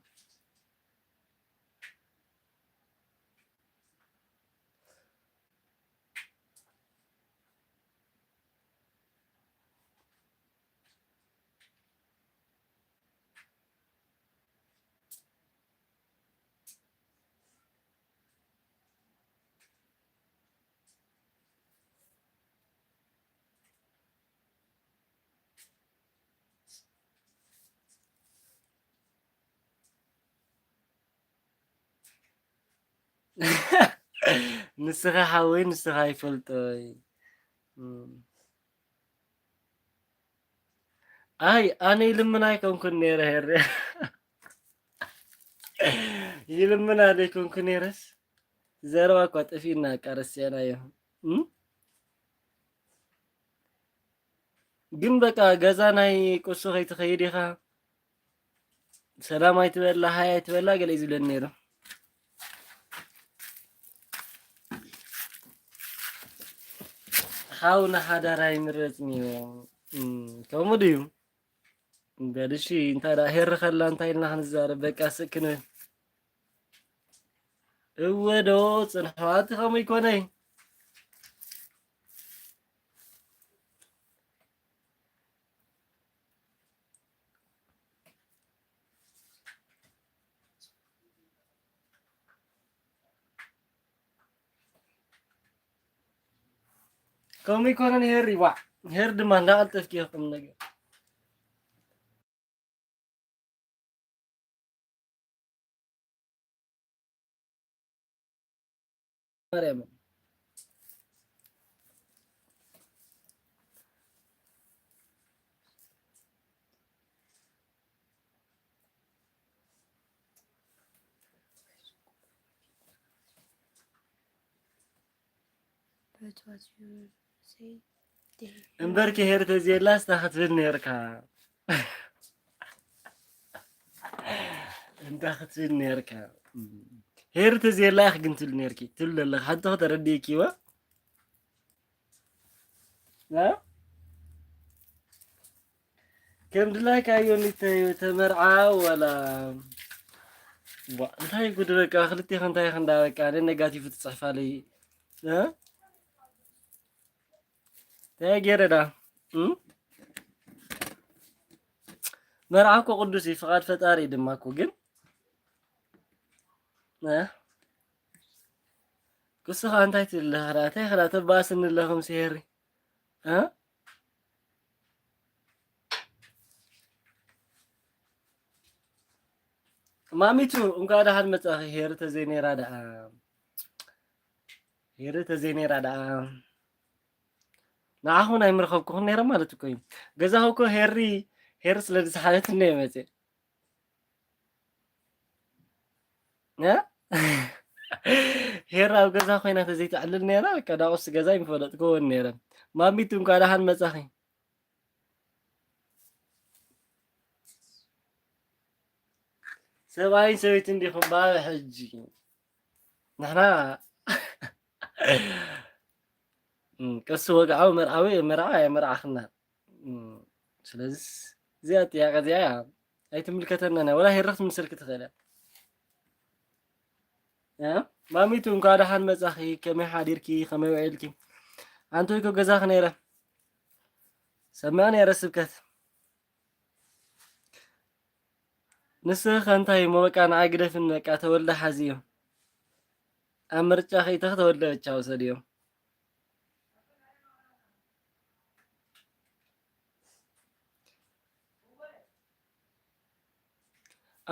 ንስኻ ሓወይ ንስኻ ይፈልጦይ አይ አኔ ልምና አይኮንኩን ኔረ ሄረ ይልምና አይኮንኩን ኔረስ ዘረባ እኮ ጥፊና ቀረስያና ይሁን ግን በቃ ገዛ ናይ ቁሱ ከይትኸይድ ኢኻ ሰላም አይትበላ ሃይ አይትበላ ገለ እዩ ዝብለኒ ነይሩ ሓውና ሓዳራይ ምረፅኒ ከምኡ ድዩ በልሺ እንታይ ዳ ሄር ከላ እንታይ ኢልና ክንዛረብ በቃ ስክን እወዶ ፅንሕዋቲ ከምኡ ይኮነይ ከምኡ ይኮነን ሄር ይዋዕ ሄር ድማ እንዳቀልጠፍኪ ይኹም ነገር ማርያም እምበርኪ ሄር ተዝየላ ስታ ክትብል ነርካ እንታ ክትብል ነርካ ሄር ተዝየላ ይኽ ግን ትብል ነርኪ ትብል ኣለኻ ሓንቲ ከተረዲእኪዋ ከም ድላይካዮ ተመርዓ ወላ እንታይ ጉድ በቃ ክልቲኻ እንታይ ኢኻ እንዳ በቃ ነጋቲቭ ትፅሕፋለይ እንታይ ገይረ ዳ መርዓ እኮ ቅዱስ እዩ ፍቓድ ፈጣሪ ድማ እኮ ግን ክስኻ እንታይ ትብለኻ ዳ እንታይ ኸ ዳ ተባስኒ ኣለኹም ሲሄሪ ማሚቱ እንኳ ደሓን መጻኺ ሄሪ ተዘይኔራ ደኣ ሄሪ ተዘይኔራ ደኣ ንዓኹን ኣይምረኸብኩኹን ነይረ ማለት እኮ እዩ ገዛኹ እኮ ሄሪ ስለ ዝሰሓበት እነ መፄ ሄሪ ኣብ ገዛ ኮይና ተዘይትዕልል ነይራ በቃ ዳቁስ ገዛ ይምፈለጥክዎን ነይረ ማሚቱ እንኳ ደሓን መጻኺ ሰብኣይን ሰበይትን ዲኹም ባብ ሕጂ ንሕና ቅሱ ወግዓዊ መርዓ የመርዓኽና ስለዚ እዚኣ ጥያቄ እዚኣ ኣይትምልከተናና ወላ ሄርክ ትምስልክ ትኽእል ማሚቱ እንኳ ደሓን መጻኺ ከመይ ሓዲርኪ ከመይ ውዒልኪ ኣንተ ወይ ኮ ገዛኽ ነይረ ሰማዕ ነይረ ስብከት ንስኸ እንታይ ሞ በቃ ንዓይ ግደፍን በቃ ተወልደ ሓዚ እዮም ኣብ ምርጫ ከይተኽ ተወልደ ብቻ ውሰድ እዮም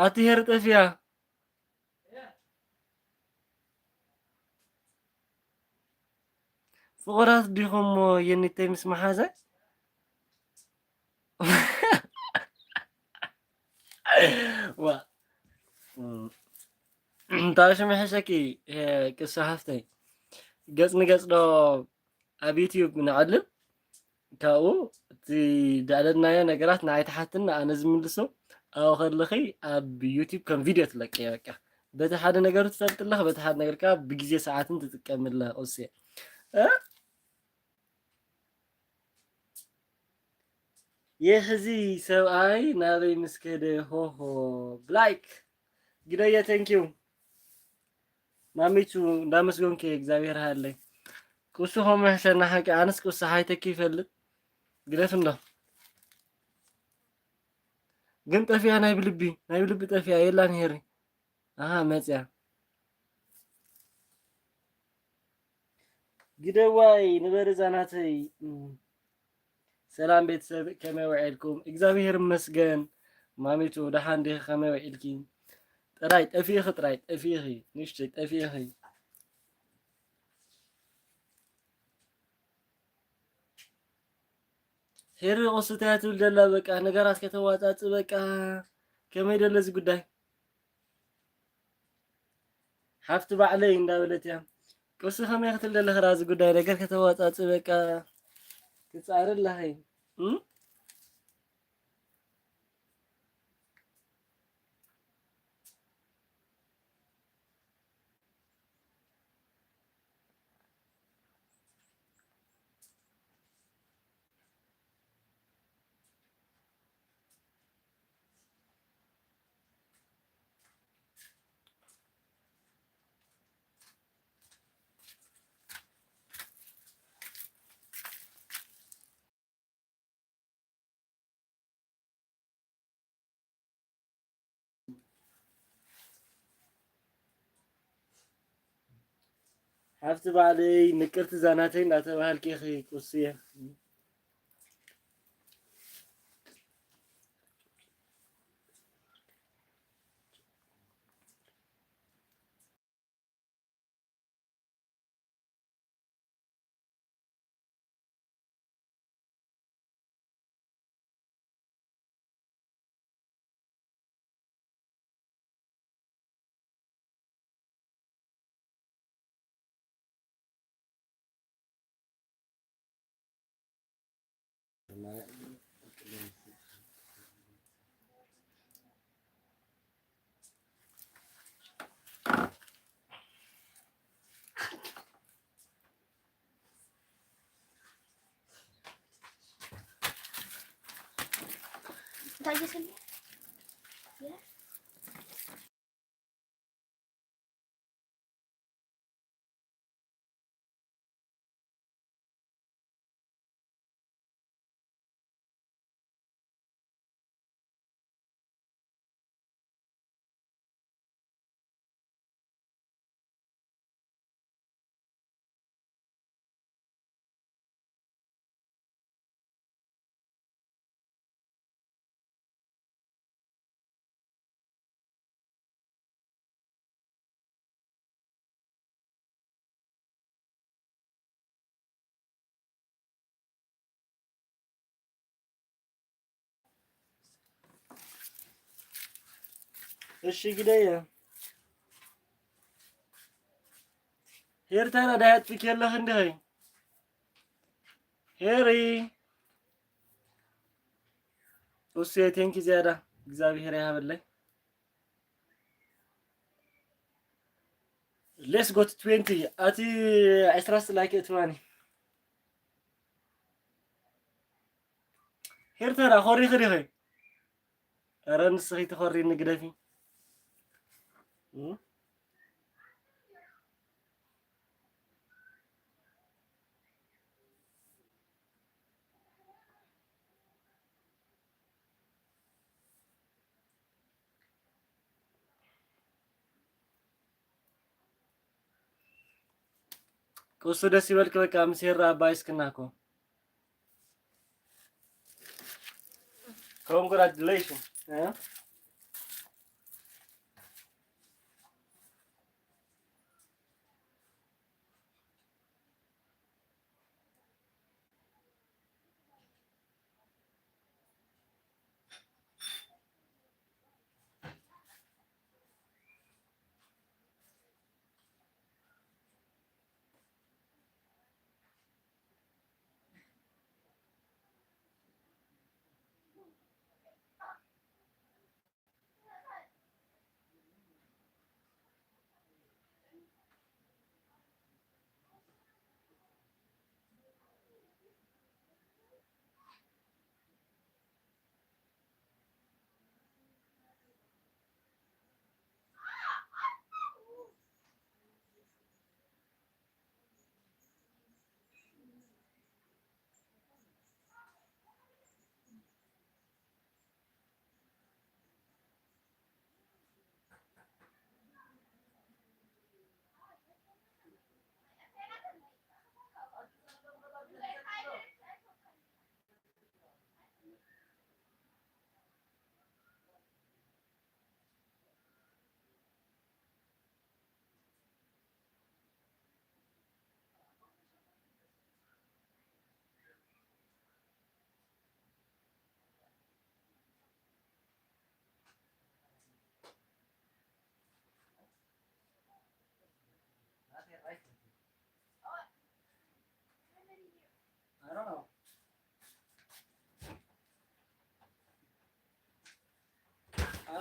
ኣቲ ሄር ጠፍያ ፍቑራት ዲኹም ሞ የኒተይ ምስ መሓዘ ዋ ታሽ መሕሸኪ ቅሱ ሃፍተይ ገጽ ንገጽ ዶ ኣብ ዩቲዩብ ንዕልም ካብኡ እቲ ዳዕለናዮ ነገራት ንዓይ ተሓትን ኣነ ዝምልሶ ኣብኡ ከለኺ ኣብ ዩቲዩብ ከም ቪድዮ ትለቀ በቃ በቲ ሓደ ነገሩ ትፈልጥ ኣለኻ በቲ ሓደ ነገር ከዓ ብግዜ ሰዓትን ትጥቀምለ ቁስ የህዚ ሰብኣይ ናበይ ምስከደ ሆሆ ብላይክ ግደየ ቴንኪዩ ማሚቱ እንዳመስገንከ እግዚአብሔር ሃለይ ቁሱ ሆመ ሕሸና ሓቂ ኣነስ ቁሱ ሃይተኪ ይፈልጥ ግደፍ እንዶ ግን ጠፊያ ናይ ብልቢ ጠፊያ የላን ሄሪ መፅያ ግደዋይ ንበርዛናተይ ሰላም ቤተሰብ ከመይ ውዒልኩም እግዚአብሔር ይመስገን ማሚቱ ደሓን ዲኺ ከመይ ውዒልኪ ጥራይ ጠፊኺ ንሽተይ ጠፊኺ ሄሪ ኦስታያት ደላ በቃ ነገራት ከተዋጣጥ በቃ ከመይ ደለ እዚ ጉዳይ ሓፍቲ ባዕለይ እንዳበለት እያ ቁርሲ ከመይ ክትል ደለ ክራ እዚ ጉዳይ ነገር ከተዋጣጥ በቃ ክፃረላኸይ ሓፍቲ ባዕለይ ንቅርቲ ዛናተይ እንዳተባሃልኪ ኺ ቁርሲ እየ ታየሰኝ እሺ ግደይ ሄርታና ዳያት ፍኬለህ እንደይ ሄሪ ኡሴ ቴንኪ ዚያዳ እግዚአብሔር ያበላይ ሌትስ ጎ ቱ 20 አቲ 10 ላይክ እትዋኒ ሄርታና ሆሪ ኸሪ አረን ሰይ ተኸሪ ንግደፊ ቁርስ ደስ ይበልክ በቃ ምሴራ ባይስክናኮ ኮንግራቹሌሽን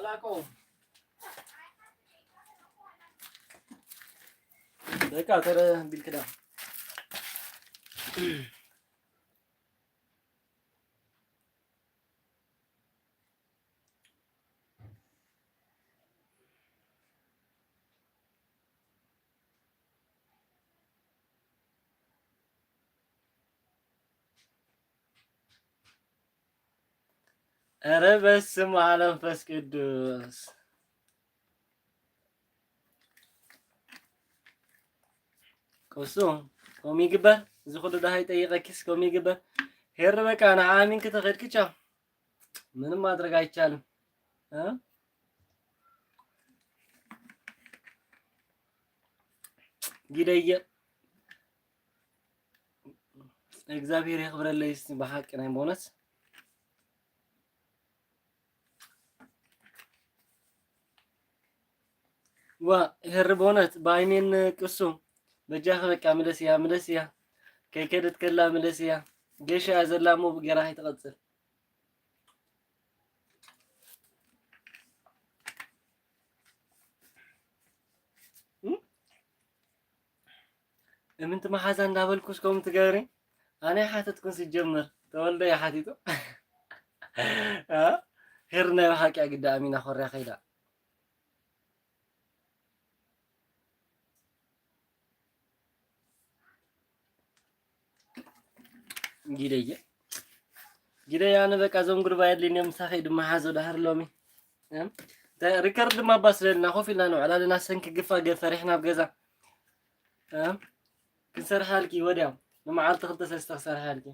አላውቀውም። በቃ ተረ ቢልክዳ ኧረ በስመ አብ ወመንፈስ ቅዱስ ቅሱ ከምኡ ይግበር እዚ ኩሉ ዳሃ ይጠይቀኪስ ከምኡ ይግበር ሄር በቃ ንዓሚን ከተኸድክቻ ምንም ማድረግ አይቻልም ጊደየ እግዚአብሔር ያክብረልኝ በሐቅ ናይ በእውነት ዋ ሄር በእውነት በአይኔን ቅሱ በጃኸ በቃ ምለስያ ከይከደት ከላ ምለስያ ገሻ ዘላሞ ገራ ይተቀጽል እምንት መሓዛ እንዳበልኩስ ከም ትገብሪ ኣነ ሓተትኩን ሲጀምር ተወልደ ያሓቲቱ ሄር ናይ በሓቂ ግዳ ኣሚና ኮርያ ኸይዳ ጊደያ ኣነ በቃ ዞም ጉርባ የድልኝ እዮም ሳኸይ ድማ ሓዞ ዳህር ሎሚ ሪከርድ ድማ ባስለልና ኮፍ ኢልና ንውዕላልና ሰንኪ ግፋ ፈሪሕና ኣብ ገዛ ክንሰርሓልኪ ወዲያው ንመዓልቲ 2-3 ክሰርሓልኪ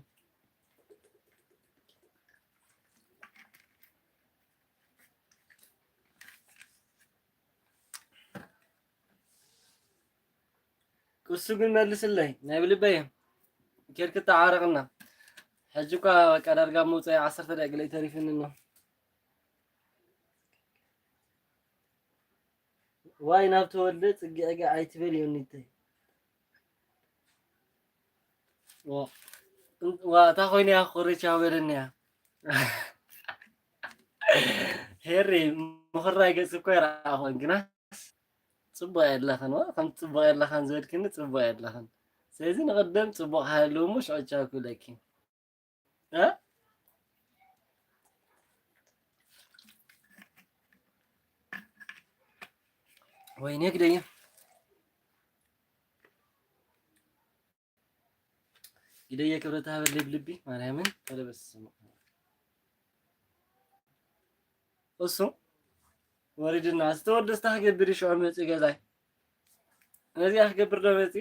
ቅሱ ግን መልስለይ ናይ ብልበየ ኬርክ ተዓረቕና ሕጂ እኳ በቃ ዳርጋ መውፅኢ 10 ደቂቃ ተሪፍኒ ነው ዋይ ናብ ተወልደ ፅጌዐጋ ኣይትበል የኒተይ ዋታ ኮይኒ ያ ኮሬቻ በለኒያ ሄሪ ምኽራይ ገጽ እኮ ይረኣኾን ግና ጽቡቕ የለኸን ከም ጽቡቕ የለኸን ዝበልክኒ ጽቡቕ የለኸን ስለዚ ንቐደም ጽቡቕ ሃለዎ እሞ ሽዑ ቻኩለኪ ወይኔ ግደየ ግደየ ክብረታ በልብልቢ ማርያምን ተለበስሙ እሱ ወሪድና አስተወደስታ ገብር ይሽዑ መጽ ገዛይ እነዚህ አስገብር ነው መጽ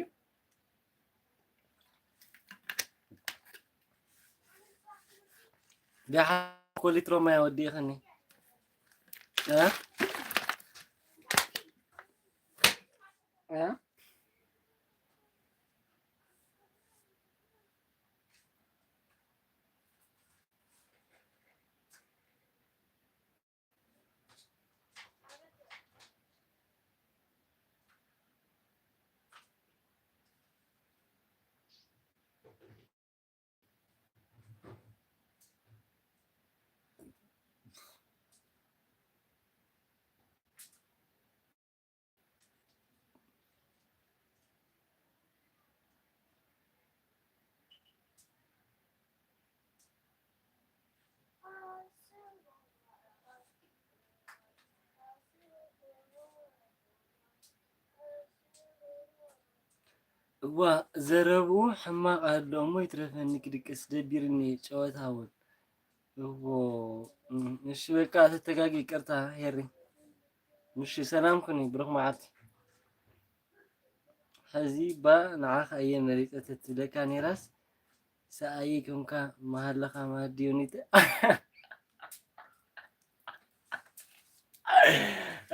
ዳሓ ኮሊትሮ ማይ ወዲ ይኸኒ እዋ ዘረቡ ሕማቅ አለሞ ይትረፈኒ ክድቅስ ደቢርኒ ጨዋታውን እዎ እሺ በቃ ተተጋጊ ይቅርታ ሄሪ እሺ ሰላም ኩኒ ብሩክ መዓልቲ ሕዚ ባ ንዓኸ እየ መሪፀት ትደካ ኔራስ ሰአይ ኩንካ መሃለኻ ማዲዮኒት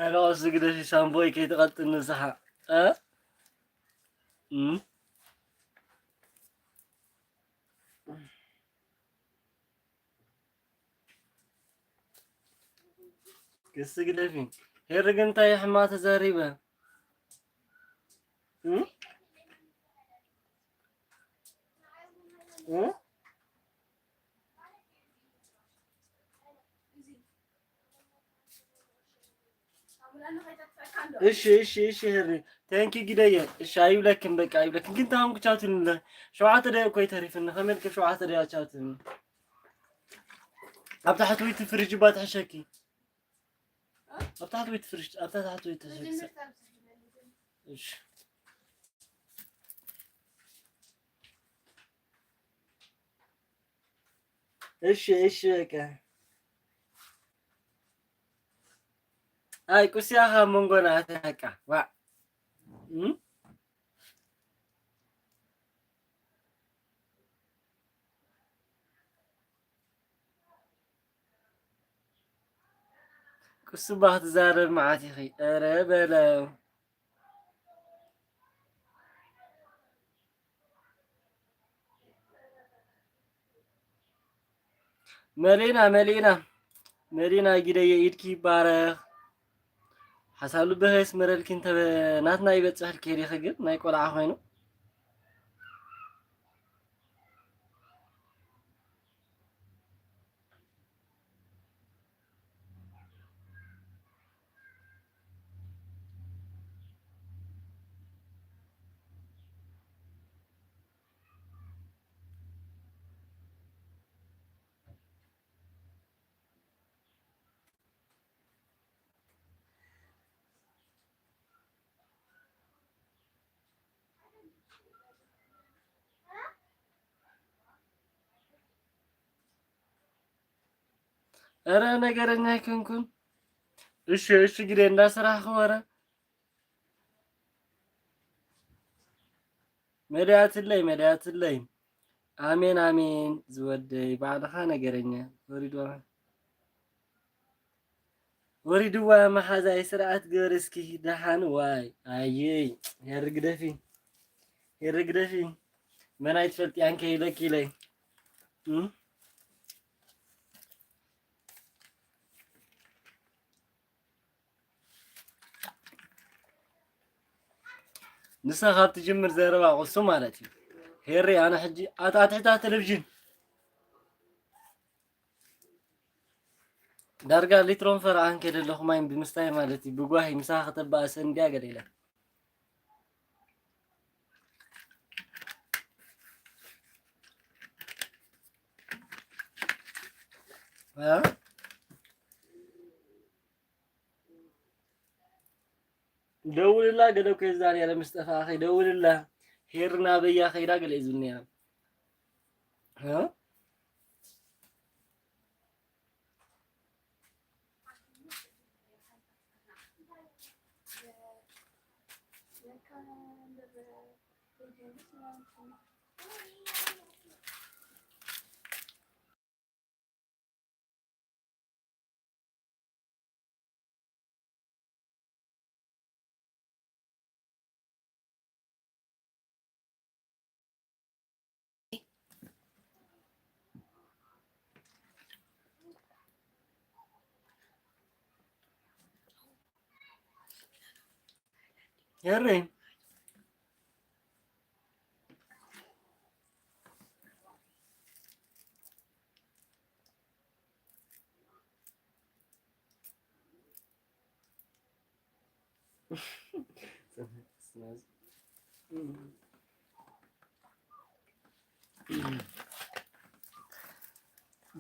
አሎ ስግደሽ ሳምቦይ ከይተቀጥን ንስሓ كسجلفين هرجن تاي حمات زاريبه እሺ ህሪ ታንኪ ግደየ እሺ አይብለክም በቃ አይብለክም ግን ታሁን ቻቱን ሸውዓተ ደቂቃ ኮይ ተሪፍና ከመልክ ሸውዓተ ደቂቃ ቻቱን ኣብ ታሕቲ ወይ ትፍርጅ ባት ሕሸኪ ኣብ ታሕቲ ወይ ትፍርጅ ኣብ ታሕቲ ወይ ትሕሸኪ እሺ በቃ አይ ቁስያኻ መንጎና አተሐቃ ዋ ቁስ ባህ ትዛረብ መዓት ይኺ ኧረ በለው መሊና ጊደየ ኢድኪ ይባረኽ ሓሳሉ በህስ መረልኪን ተበ ናትና ይበፅሕ ልከይድ ይኸ ግን ናይ ቆልዓ ኮይኑ ኧረ ነገረኛ አይኮንኩን እሺ ግደ እንዳስራህ ወረ መድያትለይ አሜን ዝወደይ ባዕልኻ ነገረኛ ወሪድዋ መሓዛይ ስርዓት ገበር እስኪ ደሓን ዋይ አየይ የርግደፊ መናይ ትፈልጥያን ከይለክ ኢለይ ንሳ ካብቲ ጅምር ዘረባ ቁሱ ማለት እዩ ሄሪ ኣነ ሕጂ ኣታትሕታ ቴሌቭዥን ዳርጋ ሊትሮን ፈርዓን ከደለኹ ማይ ብምስታይ ማለት እዩ ብጓሂ ምሳ ከተባእሰ እንድያ ገለ ኢለ ደውልላ ገለ እኮ የዛሬ ያለ ምስጠፋ አኺ ደውልላ ሄርና በያ ኸይዳ ገለ ይዝብኒያ ሄሪ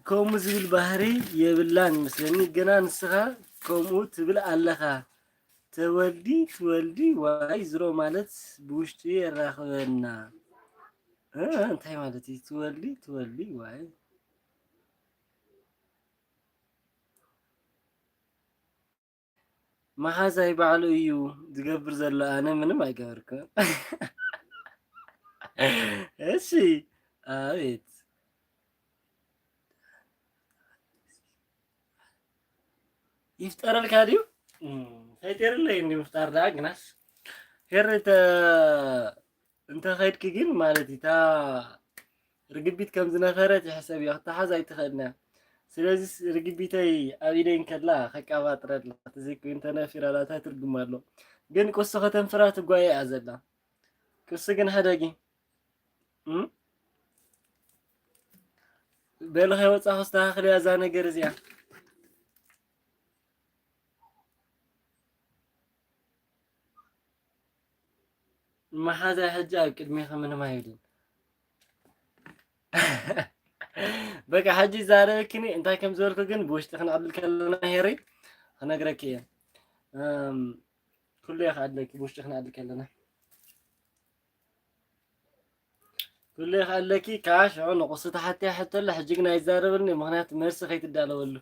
ከምኡ ዝብል ባህሪ የብላን ይመስለኒ ገና ንስኻ ከምኡ ትብል ኣለኻ ትወልዲ ዋይ ዝሮ ማለት ብውሽጢ የራኽበና እንታይ ማለት እዩ ትወልዲ ዋይ መሓዛይ ባዕሉ እዩ ዝገብር ዘሎ ኣነ ምንም ኣይገበርኩን እሺ አቤት ይፍጠረልካ ድዩ ፈይጠርለይ እንዲ ምፍጣር ዳ ግናስ ሄርተ እንተ ኸይድክ ግን ማለት እታ ርግቢት ከም ዝነበረት ይሕሰብ እያ ክተሓዝ ኣይትኽእልና ስለዚ ርግቢተይ ኣብ ኢደይ ከላ ከቃባጥረላ ተዘይኮ ተነፊራላ እንታይ ትርጉም ኣሎ ግን ቁሱ ከተንፍራ ትጓየ እያ ዘላ ቁሱ ግን ሓደጊ በልኸ ወፃኹ ዝተኻኽልያ እዛ ነገር እዚኣ محاذا حجاب قدمي من ما يدين بقى حجي زاركني انت كم زورك جن بوشت خنا قبل كلنا هيري انا اقرك ايه كل يا خالك بوشت خنا قبل كلنا كل يا خالك كاش عن قصته حتى لحجقنا يزاربني مهنات مرسى خيت الدالولو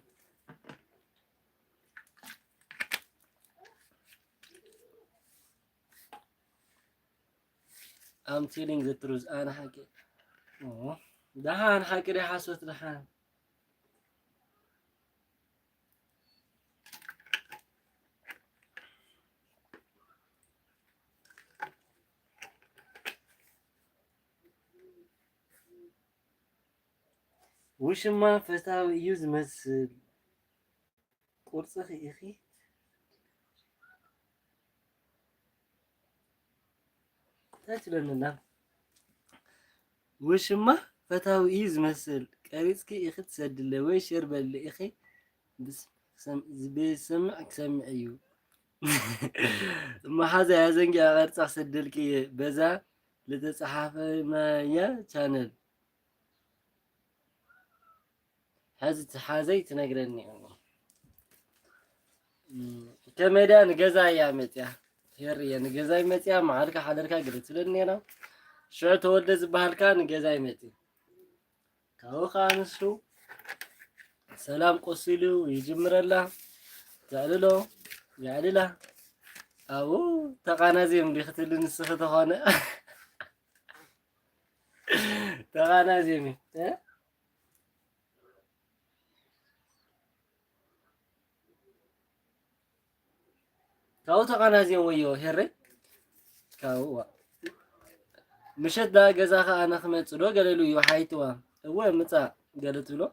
I'm telling the truth انا حكي دهان حكي لي حاسوت دهان وش ما فتاوي يوز مسل قرص اخي تاتلنا وش ما فتاوي يوز مسل قريسكي اخي تسدل ويش يربل اخي بس بسمعك سمعيو ما حدا يا زنجي غير سدلكي بزا لتصحافة ما يا channel حازي تنقرني كميدا نجزا يا متيا هيري نجزا متيا معارك حضرك قلت لني انا شو تولد زبالكا نجزا متي كاو خانسو سلام قصيلو يجمر الله تعللو يعلله او تقانازيم بيختل نسخه هونه تقانازيمي كاو تقانازيم ويو هيري كاو مشت لا ገዛኻ ኣነ ክመጽእ ዶ ገለሉ እዩ ሓይትዋ እወ ምጻእ ገለቱ ሎ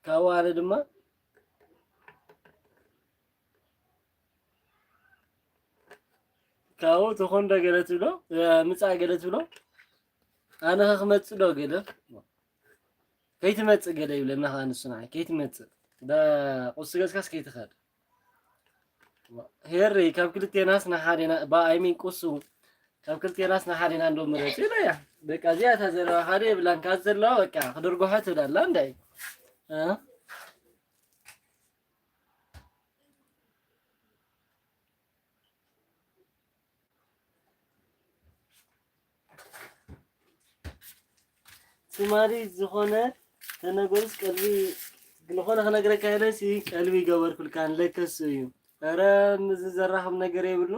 ካብኡ ኣነ ድማ ካብኡ ትኾን ዶ ገለቱ ሎ ምጻእ ገለቱ ሎ ኣነ ክመጽእ ዶ ገለ ከይትመጽእ ገለ ይብለና ኻንሱና ከይትመጽእ ዳ ቁስ ገዝካስ ከይትኸድ ሄሪ ካብ ክልቴናስ ናሓዴና ባኣይሚን ቁሱ ካብ ክልቴናስ ናሓዴና እንዶ ምረጽ ኢለያ በቃ እዚኣ ተዘረባ ሓደ ብላን ካዝ ዘለዋ በቃ ክድርጎሓ ትብላላ እንዳይ ስማሪ ዝኾነ ተነገሩስ ቀልቢ ግልኾነ ክነግረካ ኢለሲ ቀልቢ ገበርኩልካን ለከስ እዩ ኧረ ምዝዘራኸም ነገር የብሉ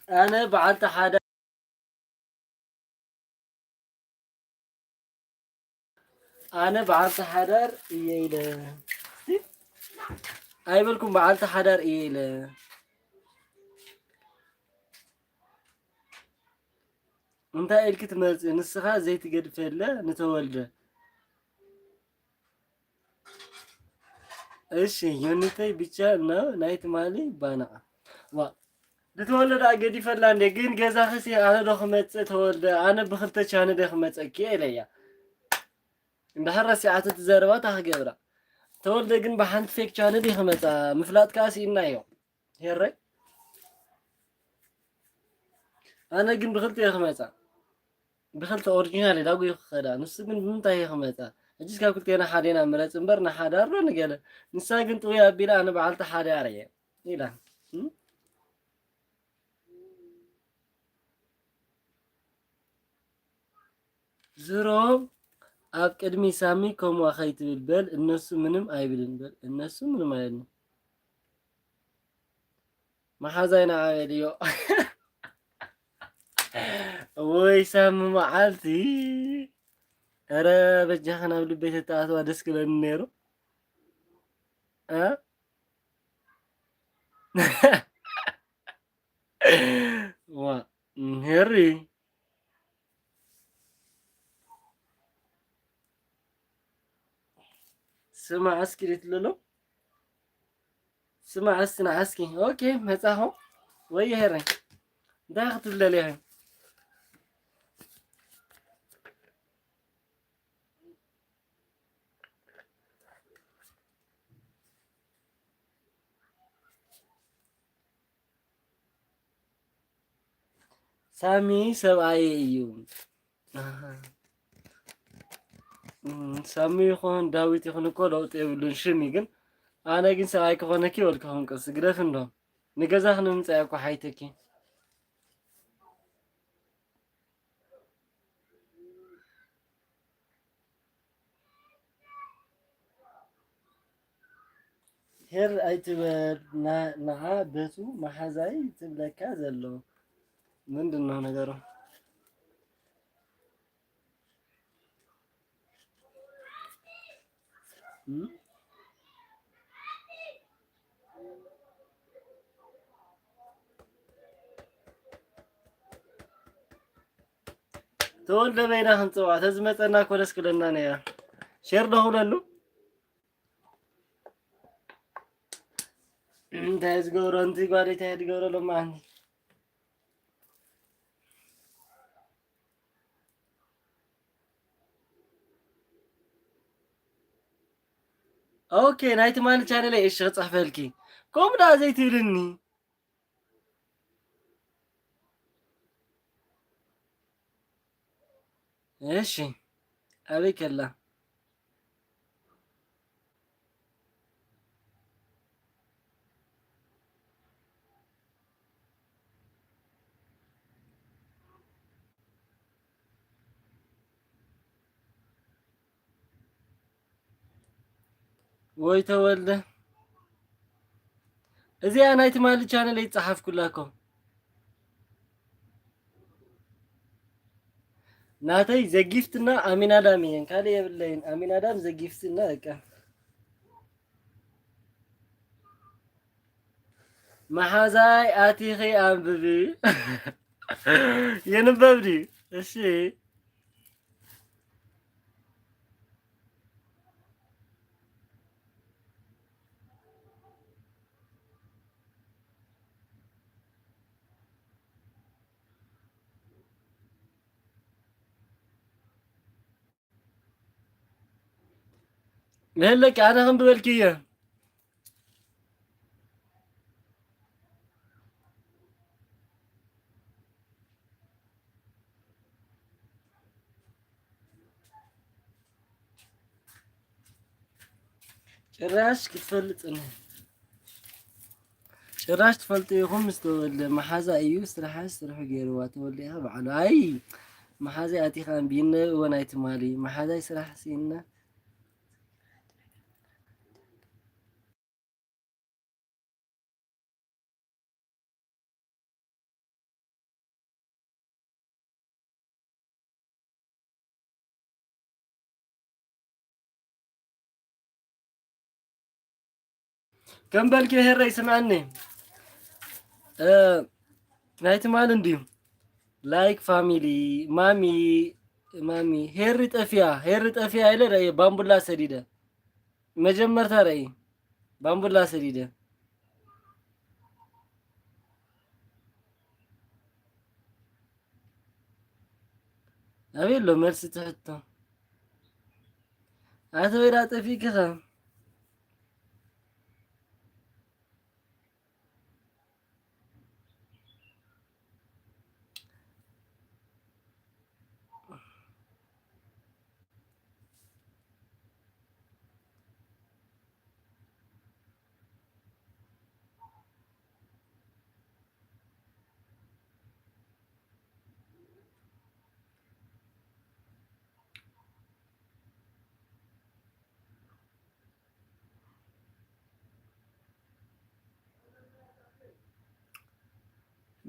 أنا بعت حدا أنا بعت حدر إيله أيبلكم بعت حدر إيله أنت إلك تمز نسخة زيت قد فله نتولده إيش يونيتي بيتشا نايت مالي بانا لتولد أجدي فلان يجين جزاء خسي أنا دخمت تولد أنا بخلت أنا دخمت أكيد ليا إن بحر ساعات تزاربات هجبرة تولد جن بحنت فيك أنا دخمت مفلات كاسي إنايو هيري أنا جن بخلت يخمت بخلت أورجينالي لاقي خدا نص جن بمتى يخمت أجلس كقولت أنا حدينا مرات إمبرنا حدا رنا قال نسا جنت ويا بلا أنا بعلت حدا عليه إيه زرو ኣብ ቅድሚ ሳሚ ከምኡ ኸይትብል በል እነሱ ምንም አይብልን በል እነሱ ምንም አይብልን ማሓዛይና ዓበልዮ ወይ ሳሚ መዓልቲ ኧረ በጃኸ ናብ ልበይ ተተኣትዋ ደስ ክብለኒ ነይሩ ዋ ሄሪ ስማዕ እስኪ ልትልሎ ስማዕ እስና እስኪ ኦኬ መጻኹ ወይ ሄረኝ እንታይ ክትብለል ኢኸ ሳሚ ሰብኣየ እዩ ሳሚ ይኹን ዳዊት ይኹን እኮ ለውጢ የብሉን ሽሚ ግን ኣነ ግን ሰብኣይ ክኾነኪ ወልካ ኹንቅስ ግደፍ እንዶ ንገዛ ክንምፃእ እኳ ሓይተኪ ሄር ኣይትበል ንዓ በቱ ማሓዛይ ትብለካ ዘሎ ምንድን ነው ነገሩ? ተወልደ በይና ክንፅዋዕ ተዝመፀና ኮ ደስ ክብለና ነያ ሼር ደኹለሉ እንታይ ዝገብሮ እንቲ ጓደይ እንታይ ዝገብሮ ሎማዓኒ ኦኬ ናይቲ ማለት ቻነል እሺ ክፅሕፈልኪ ከምኡ ዳ ዘይትብልኒ እሺ ኣበይ ከላ ወይ ተወልደ እዚኣ ናይቲ ማለት ቻነል ይፅሓፍኩላኩም ናተይ ዘጊፍትና ኣሚናዳም እየን ካልእ የብለይን ኣሚናዳም ዘጊፍትና በቃ መሓዛይ ኣቲኺ ኣንብቢ የንበብ ድዩ እሺ لهلك أنا هم ببلكية ጭራሽ ክትፈልጥ ጭራሽ ትፈልጥ ይኹም ዝተወልደ መሓዛ እዩ ስራሕ ስርሑ ገይርዋ ተወሊኻ በዓሉ ኣይ መሓዛይ ኣቲኻ እምቢነ ወናይ ትማሊ መሓዛይ ስራሕ ሲና كم بالك يا الرئيس سمعني نايت مال انديو لايك فاميلي مامي هيرت افيا الى رأي بامبولا سديده مجمرتا رأي بامبولا سديده أبي له مرسي تحته أتوير أتفي كذا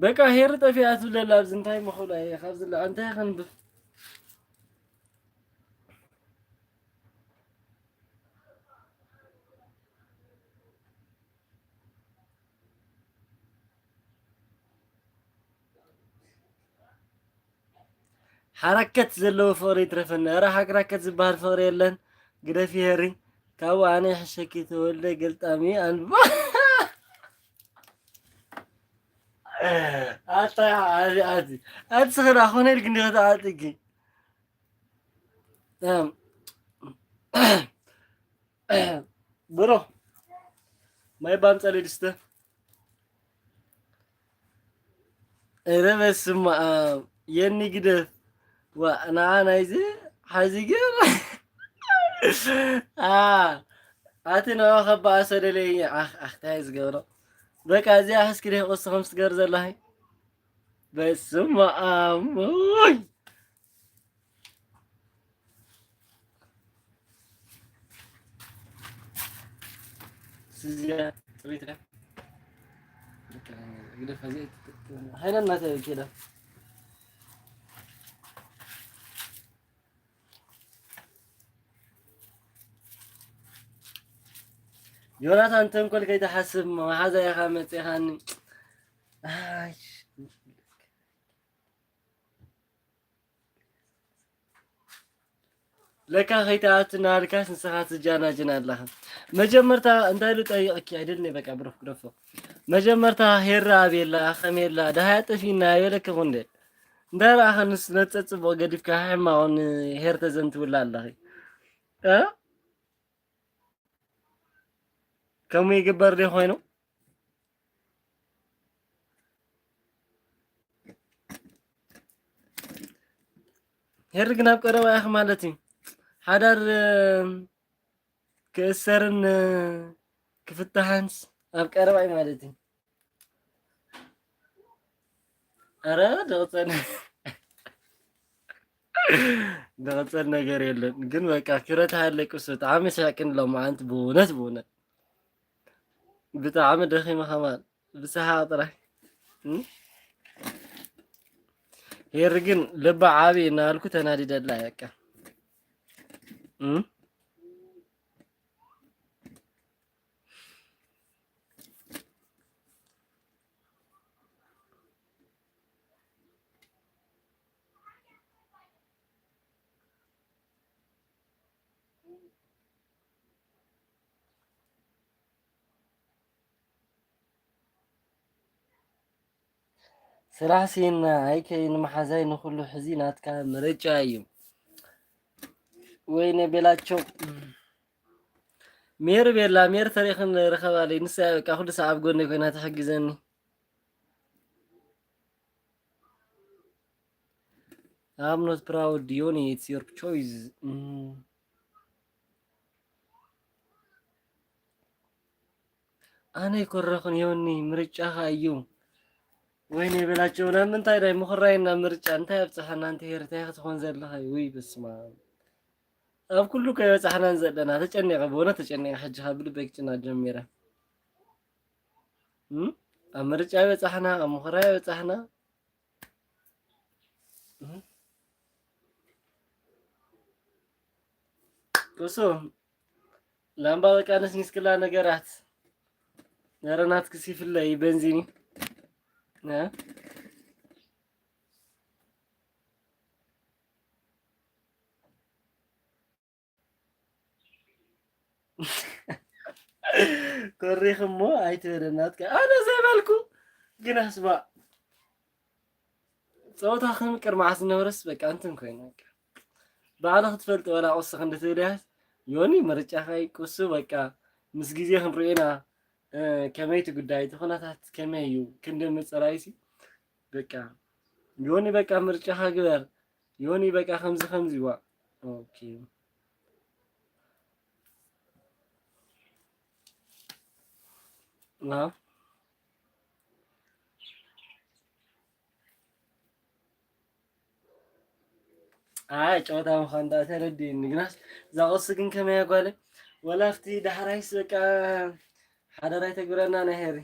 بقى هيرت افي اتو لابز انتهي مخولا هي خابز لا انتهي خنب حركت زلو فوري ترفن راح حركت زبال فوري يلن قد في هري ካብኡ ኣነ ሕሸኪ ተወልደ ገልጣሚ ኣንባ ኣታ ኣትስኽዳ ኾነ ልክ እንዲኸታ ኣጥቂ ብሮ ማይ ባምፀለይ ድስተ ኧረ በስመ አብ የኒ ግደፍ ንዓ ናይዚ ሓዚገ ኣቲ ንዑ ከበኣሶ ደለየ እንታይ ዝገብሮ በቃ እዚኣ ሕስኪ ደ ቆስ ከም ስትገር ዘላኸ በስመ አብ ውይ سيزيا ريترا كده فزيت هنا الناس كده يوناثان تنقل كي تحسب ما هذا يا خامت يا خاني لك خيتات ناركاس نسخات جانا جنا الله مجمرتا انت له طيقك አይደል በቃ ብሮፍ ግረፎ መጀመርታ ሄራ ቤላ አኸሜላ ዳሃጥ ፊና ይለክ ወንደ እንዳራ ኸንስ ነጸጽቦ ገዲፍካ ሃማውን ሄርተ ዘንት ውላላህ እ ከመ ይግበር ደ ሆይኑ ሄርግና ቀረባ ያህ ማለት ሓዳር كأسرن كفتحانس أب كرباي مالتي أرا دغتن ነገር የለን ግን በቃ ክረት ሃለቅ ሱት ዓመ ሰቅን ለማንት ቦነት ብጣዕሚ ደኺመ ኸማን ብሰሓ ጥራይ የርግን ልባ ዓቢ እናልኩ ተናዲደላ በቃ ስራሕሲና ኣይከይን መሓዛይ ንኹሉ ሕዚናትካ ምርጫ እዩ ወይኔ ቤላቸው ሜር ቤላ ሜር ተሪኽን ረኸባለይ ንሳ በቃ ኩሉ ሰዓብ ጎነ ኮይና ተሕግዘኒ I'm not proud Yoni it's your choice أنا يكرهون يوني مرجعها أيوم وين يبلاچو لمن تايداي مخراينا مرجع انت يبصحنا انت هيرتاي تخون زلها وي بسما اب كله كاي يبصحنا زلنا تጨነቀ በሆነ ተጨነቀ حج ሀብል በቅጭና ጀመረ አመርጫ ይበጻህና አመخራ ይበጻህና ኮሶ ላምባ በቃነስ ንስክላ ነገራት ነረናት ክሲፍላይ ቤንዚኒ كوريخ مو አይተረናት አነ ዘበልኩ ግን አስባ ጾታ ኸም ቅርማስ ነውረስ በቃ እንትን ኮይና ባላ ክትፈልጥ ወላ ቆስ ክንደትዳስ ዮኒ ምርጫ ኻይ ቁሱ በቃ ምስ ጊዜ ክንሪና ከመይት ጉዳይ ተኾናታት ከመዩ ክንደም ጽራይሲ በቃ ዮኒ በቃ ምርጫ ሀገር ዮኒ በቃ ከምዚ ዋ ኦኬ ና አይ ጨዋታ እንኳን ተረዲ ንግናስ ዛቆስ ግን ከመያ ጓለ ወላፍቲ ዳህራይስ በቃ ሓደራይ ተግረና ነሄሪ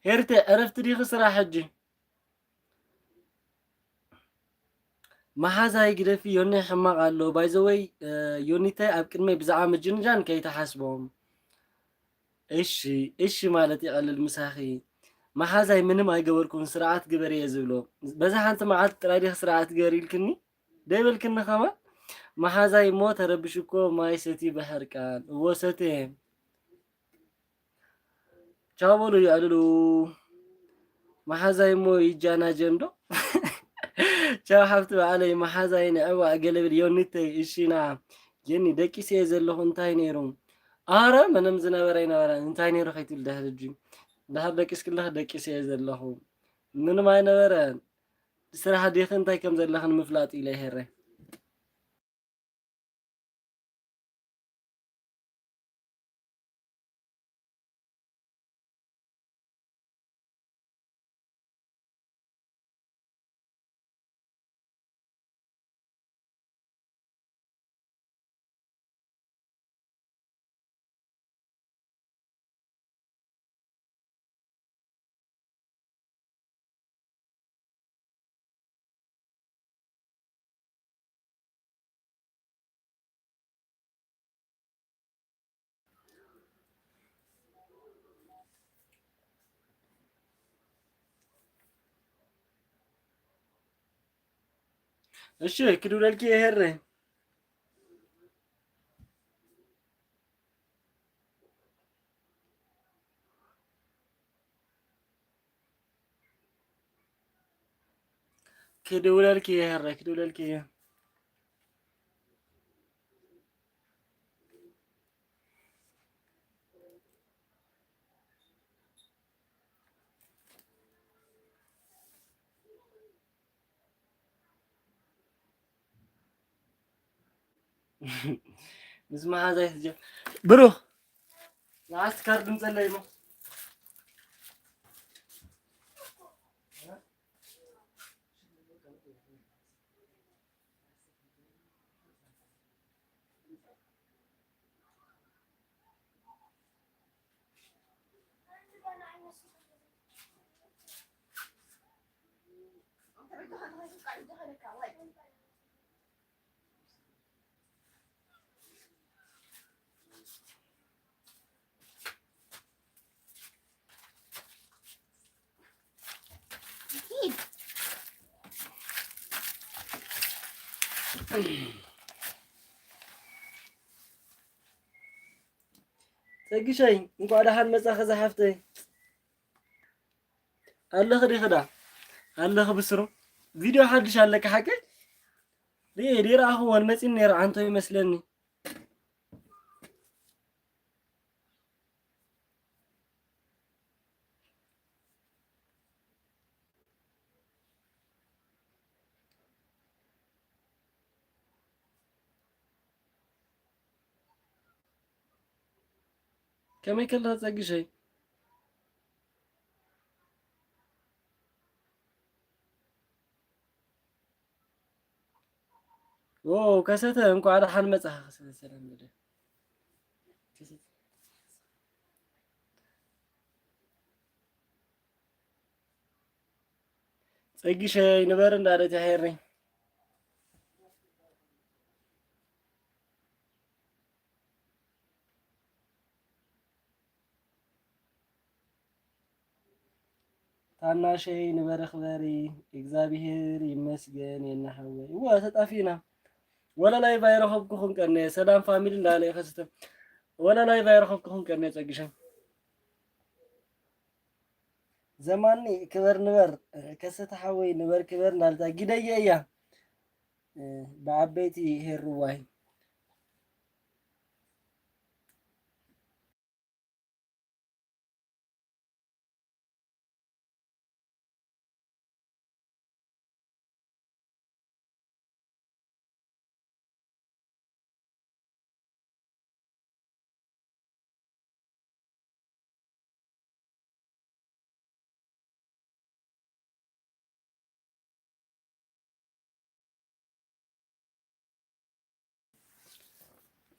هرت عرفت دي خسرة حجي ما حزاي قد في يوني حماق قالو باي ذا واي يونيتي أبكن بزعام الجنجان كي تحاسبهم እሺ ማለት ይቀልል ምሳኺ ማሓዛይ ምንም ኣይገበርኩን ስርዓት ግበሪ እየ ዝብሎ በዛ ሓንቲ መዓልቲ ጥራይ ዲኺ ስርዓት ግበሪ ኢልክኒ ደይበልክኒ ኸማ ማሓዛይ እሞ ተረብሽ እኮ ማይ ሰቲ በሕርቃን እዎ ሰትየ ቻው በሉ ይዕልሉ ማሓዛይ እሞ ይጃና ጀምዶ ቻው ሓፍቲ በዓለይ ማሓዛይ ንዕዋ ገለብል ዮኒተይ እሺና የኒ ደቂስ እየ ዘለኹ እንታይ ነይሩ አረ ምንም ዝነበረ ይነበረ እንታይ ነይሩ ኸይትብል ዳህልጂ ዳህር ደቂስ ክለኽ ደቂስ እየ ዘለኹ ምንም ኣይነበረ ስራሕ ዲኺ እንታይ ከም ዘለኽን ምፍላጥ ኢለ ይሄረ እሺ ክዱለልኪ ይሄረ ክዱለልኪ ይሄረ ክዱለልኪ ምስ ማሓዛይ ትጀ ብሩህ ንዓስቲ ካርድ ምጸለይ ሞ ፀግሻይ እንኳዕ ደሓን መጻኸ ዝሓፍተይ ኣለኽ ዲኽዳ ኣለኽ ብስሩ ቪድዮ ሓድሽ ኣለካ ሓቀይ ረኣኽዎን መፂን ነይረ ዓንቶ ይመስለኒ ከመይ ከለኻ ፀግሸይ ከሰተ እንኳዕ ደሓን መጻኸ ሰላም ለደ ፀግሸይ ንበር እንዳለት ያሄርኒ ታናሸይ ንበር ክበሪ እግዚአብሔር ይመስገን የናሐወይ ተጣፊና ወላላይ ባይረኸብኩኹም ቀነ ሰላም ፋሚሊ እንዳለ ይኸስተ ወላላይ ባይረኸብኩኹም ቀነ ፀግሸይ ዘማኒ ክበር ንበር ከሰተ ሓወይ ንበር ክበር እንዳልታ ግደየ እያ ብዓበይቲ ሄሩዋይ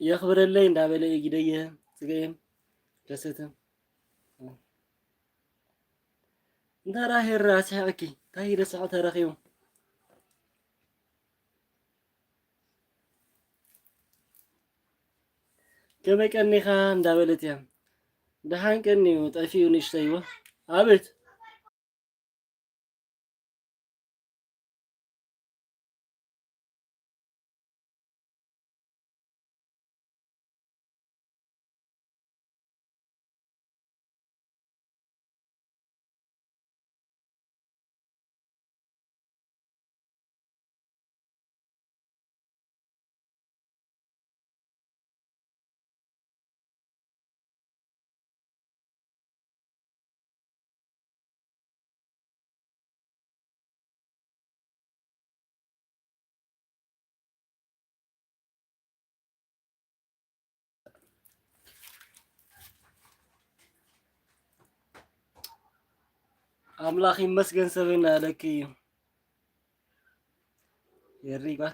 يخبرلي እንዳበለ ግደየ ጽገየም ከሰተ انت راهي الراس حكي تاي لسعة ترخيو كما كأني خان دابلت يا دحان كأني وطفي ونشتيوه عبت أملاخي مسكن سبنا لك يريبا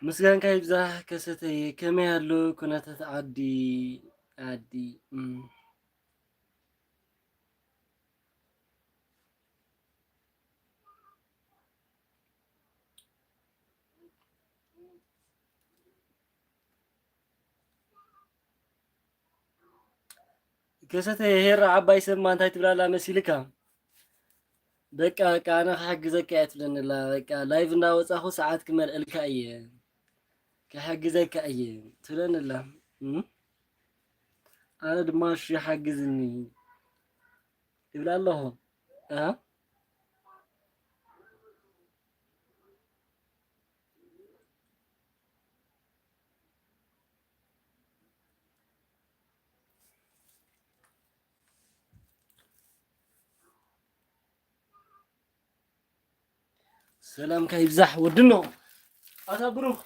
مسكن كيف زاه كستي كم يهلو كنا تتعدي عدي كستي هير عباي سما انت تبلا لا مسيلكا بقى انا حجزك يتلن لا بقى لايف እንዳወጣሁ ሰዓት ክመልእልካ እየ كحجزك እየ ትለን ላ አነ ድማ እሺ حግዝኒ ይብላ ኣለኹ ሰላም ከይብዛሕ ወድኖ ኣታ ብሩክ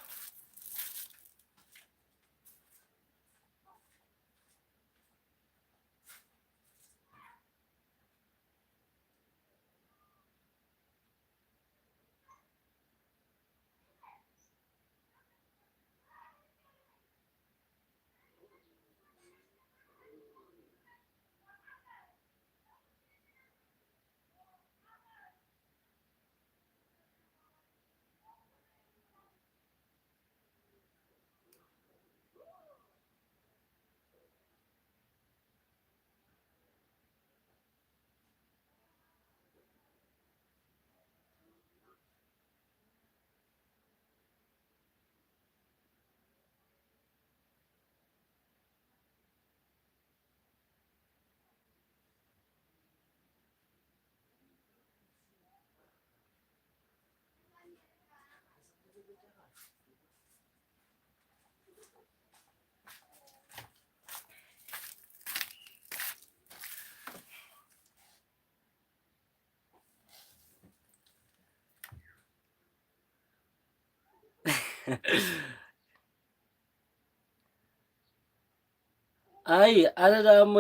ኣይ ኣነ ደሞ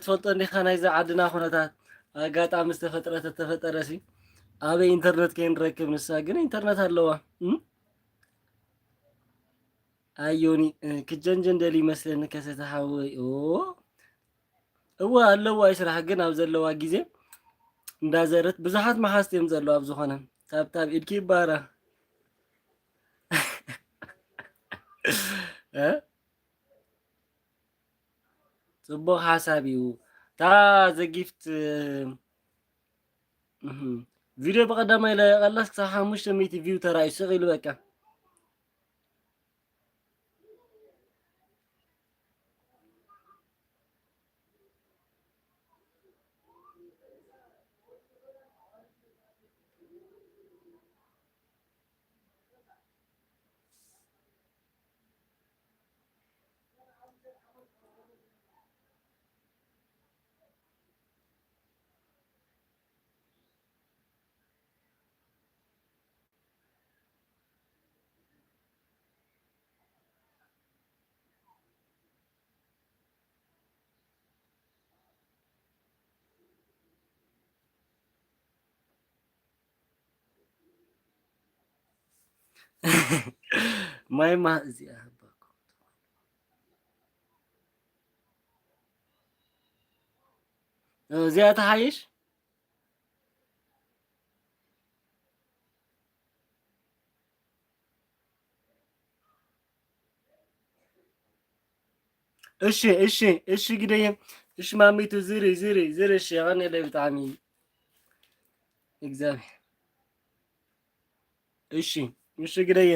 ትፈልጦ እንዲኻ ናይዚ ዓድና ኩነታት ኣጋጣሚ ዝተፈጠረሲ ኣበይ ኢንተርኔት ከይንረክብ ንሳ ግን ኢንተርኔት ኣለዋ ኣዮኒ ክጀንጀን ደሊ ይመስለኒ ከሰተሓወይ እዋ ኣለዋ ይስራሕ ግን ኣብ ዘለዋ ግዜ እንዳዘረት ብዙሓት መሓዝት እዮም ዘለዋ ኣብ ዝኾነ ታብታብ ኢድኪ ይባራ ጽቡቕ ሓሳብ እዩ እታ ዘጊፍት ቪድዮ ብቐዳማይ ለቐላስ ክሳብ 500 ቪው ተራእዩ ስቕ ኢሉ በቃ ማይማ እዚኣ እዚኣ ተሓይሽ እሺ ግደየ እሺ ማሚቱ ዝሪ እሺ የቀኒለይ ብጣዕሚ እግዚአብሔር እሺ ግደየ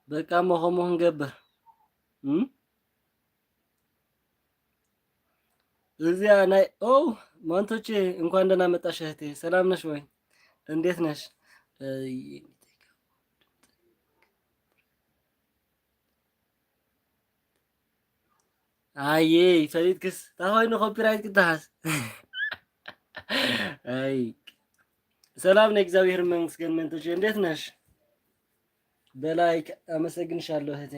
በቃ መሆን ገበር እዚያ ናይ ማንቶቼ እንኳን ደህና መጣሽ እህቴ። ሰላም ነሽ ወይ? እንዴት ነሽ? አይ ፈሊጥክስ ታሆይኑ ኮፒራይት ክትሃስ አይ ሰላም ነው፣ እግዚአብሔር ይመስገን። መንቶቼ እንዴት ነሽ? በላይ አመሰግንሻለሁ እህቴ።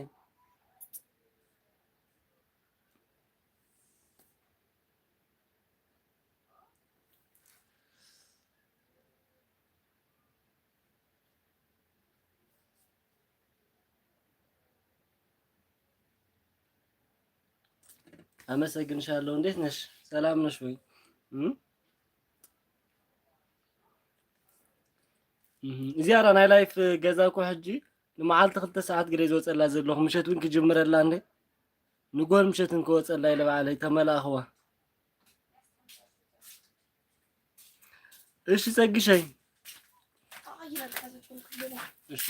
አመሰግንሻለሁ። እንዴት ነሽ? ሰላም ነሽ ወይ? እዚያ ናይ ላይፍ ገዛኩ ሕጂ ንመዓልቲ 2 ሰዓት ግደ ዝወፀላ ዘለኹ ምሸት እውን ክጅምረላ እንዴ ንጎል ምሸትን ክወፀላ ኢለ በዓለይ ተመላኽዋ። እሺ ፀግሸይ እሺ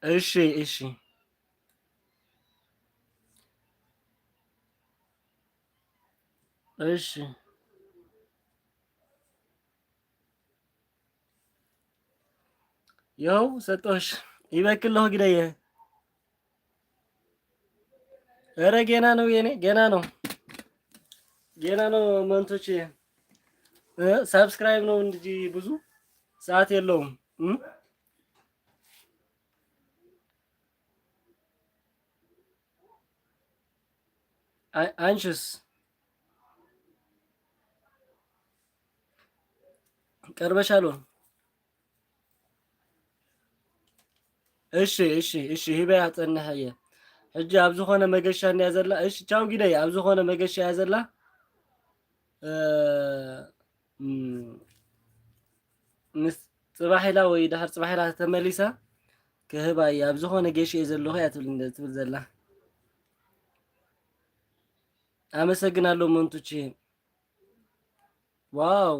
እሺ እሺ እሺ ያው ሰጦሽ ይበክልህ ግደየ። ኧረ ገና ነው የኔ ገና ነው መንቶቼ። ሰብስክራይብ ነው እንጂ ብዙ ሰዓት የለውም። አንቺስ ቀርበሻል? እሺ ሂበይ አፀንሐ እየ ሕጂ ኣብ ዝኾነ መገሻ እንያ ዘላ። እሺ ቻው ግደይ ኣብ ዝኾነ መገሻ እያ ዘላ ምስ ፅባሕ ኢላ ወይ ድሕር ፅባሕ ኢላ ተመሊሳ ክህባ እያ። ኣብ ዝኾነ ጌሽ እየ ዘለኹ እያ ትብል ዘላ። አመሰግናለሁ መንቱቼ። ዋው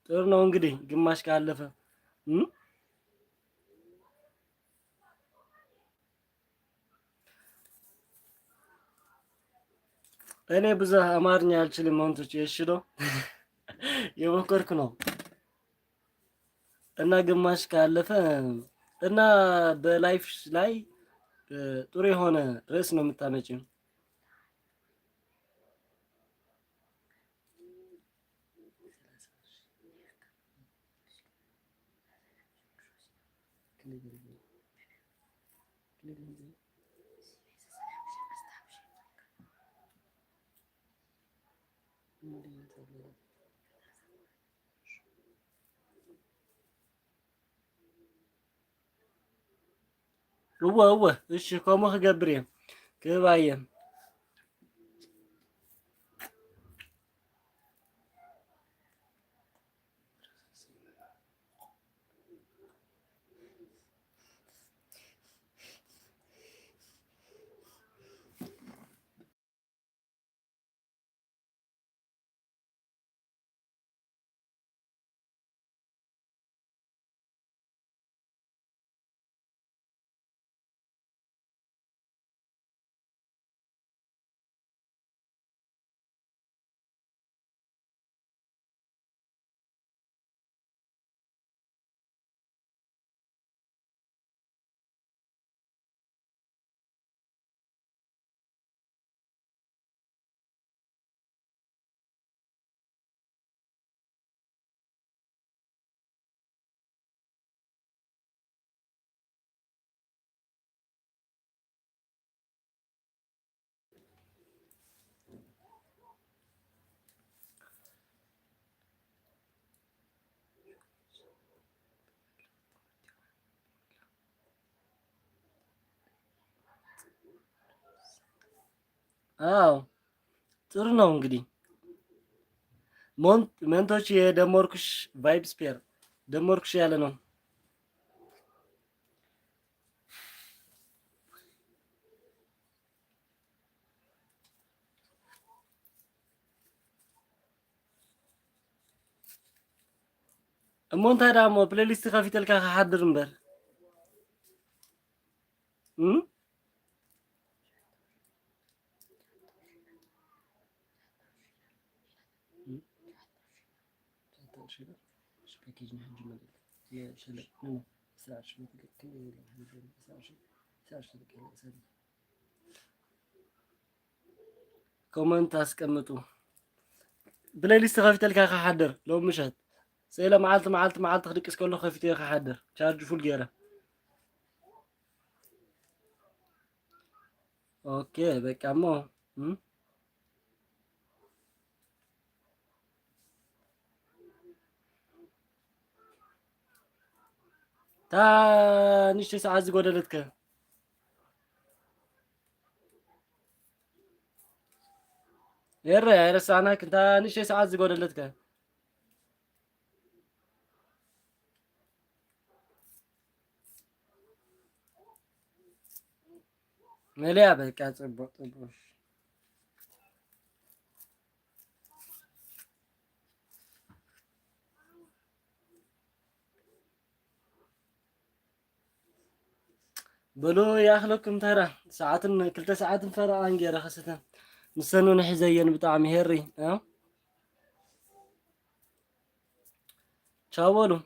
ጥሩ ነው እንግዲህ ግማሽ ካለፈ እኔ ብዙ አማርኛ አልችልም መንቶቼ። እሺ ነው የሞከርኩ ነው እና ግማሽ ካለፈ እና በላይፍ ላይ ጥሩ የሆነ ርዕስ ነው የምታመጪው። እወ እሺ ከምኡ ክገብር እየ ክህባ እየ። አዎ ጥሩ ነው እንግዲህ መንቶች የደሞርኩሽ ቫይብስ ፔር ደሞርኩሽ ያለ ነው። እሞንታ ዳሞ ፕሌሊስት ከፊተልካ ከሓድር እምበር ኮመንት አስቀምጡ። ፕሌሊስት ከፊተልካ ከሓድር ሎም ምሸት ስእለ መዓልቲ ክድቅስ ከሎ ከፊተ ከሓድር ቻርጅ ፉል ገይረ ኦኬ በቃ እሞ تا ንሽተ ሰዓት ዝጎደለትከ የረ አይረሳናክ እንታ ንሽተ ሰዓት ዝጎደለትከ መለያ በቃ ጽቡቅ بلو ياخلكم ترى ساعات كلتا ساعات فرق انجر خاصة مستنو نحزين بطعم هيري ها تشاولو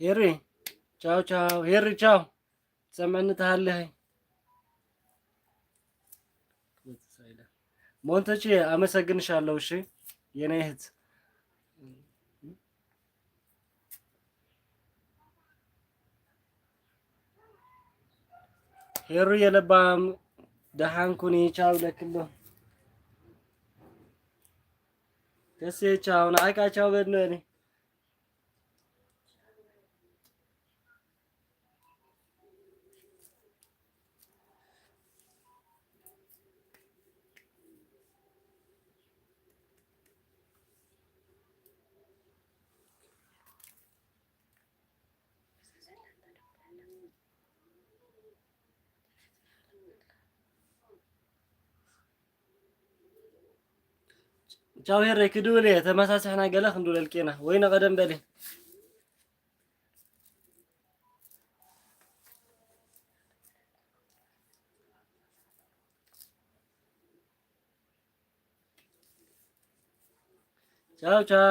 هيري تشاو تشاو هيري تشاو سمعني تهالي ሞንተቼ አመሰግንሻለሁ። እሺ የኔ እህት ሄሩ የለባም ደሃንኩኒ ቻው ለክሎ ከሴ ቻው ናይካ ቻው በነኒ ቻው ሄሬ ክዱሌ ተመሳሳሕና ገለ ክንዱለልቄና ወይነ ቀደም በሌ ቻው ቻው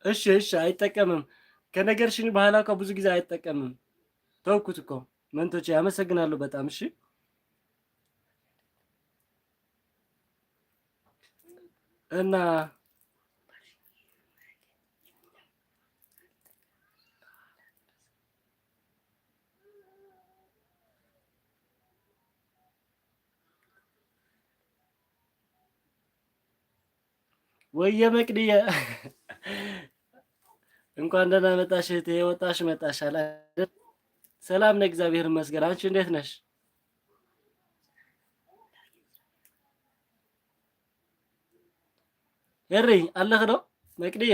እሺ እሺ አይጠቀምም ከነገርሽኝ በኋላ እኮ ብዙ ጊዜ አይጠቀምም ተውኩት እኮ መንቶቼ አመሰግናለሁ በጣም እሺ እና ወየ መቅድየ እንኳን ደህና መጣሽ እህቴ ወጣሽ መጣሽ አላ ሰላም ነው እግዚአብሔር ይመስገን አንቺ እንዴት ነሽ ሄሪ አለህ ነው መቅድየ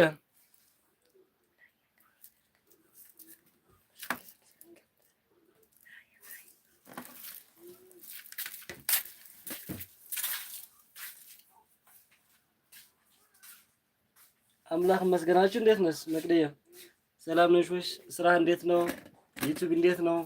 አምላክ መስገናችሁ እንዴት ነሽ መቅድየ ሰላም ነሽ ወይስ ስራ እንዴት ነው ዩቲዩብ እንዴት ነው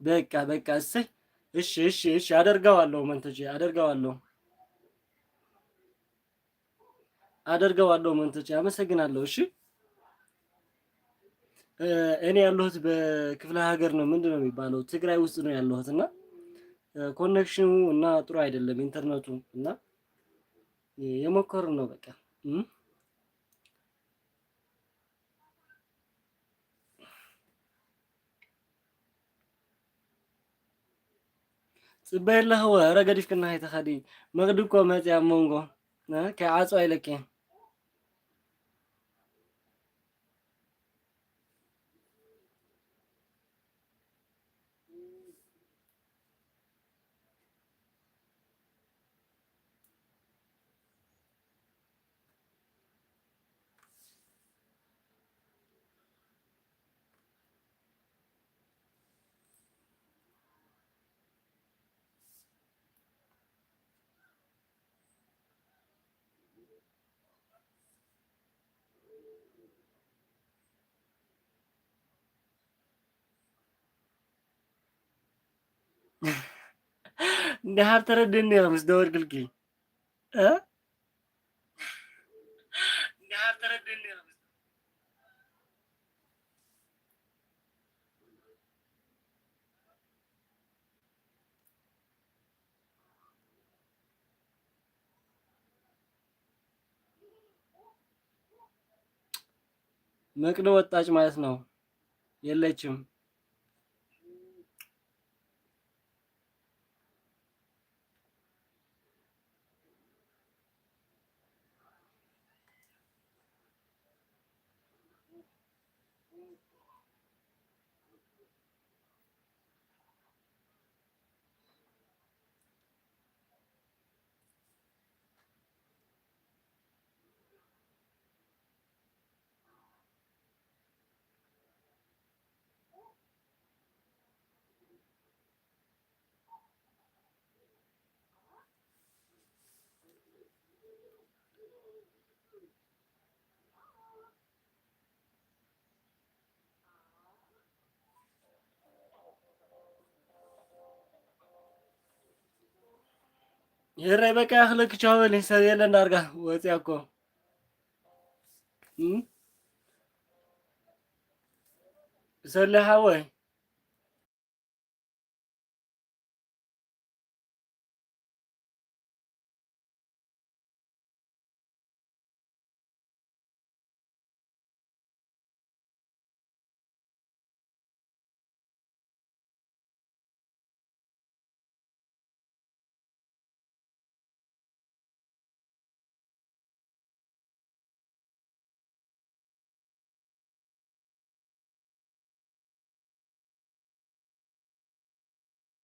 በቃ በቃ እሰይ። እሺ እሺ እሺ አደርገዋለሁ። መንተጄ አደርገዋለሁ መንተጄ አመሰግናለሁ። እሺ እኔ ያለሁት በክፍለ ሀገር ነው። ምንድን ነው የሚባለው? ትግራይ ውስጥ ነው ያለሁት እና ኮኔክሽኑ እና ጥሩ አይደለም ኢንተርኔቱ እና የሞከርን ነው በቃ ጽበየለህ ወረ ገዲፍክና አይተኸዲ መቅድኮ መጽያ ሞንጎ ከዓጾ አይለኬ እንዳሃብ ተረድኒ ምስ ደወልክልኪ እንዳሃብ ተረድኒ መቅዶ ወጣች ማለት ነው። የለችም። ይሄ በቃ ያኽልክ ቻው ሰብ የለ እንዳርጋ ወፂያ እኮ ሰለሓ ወይ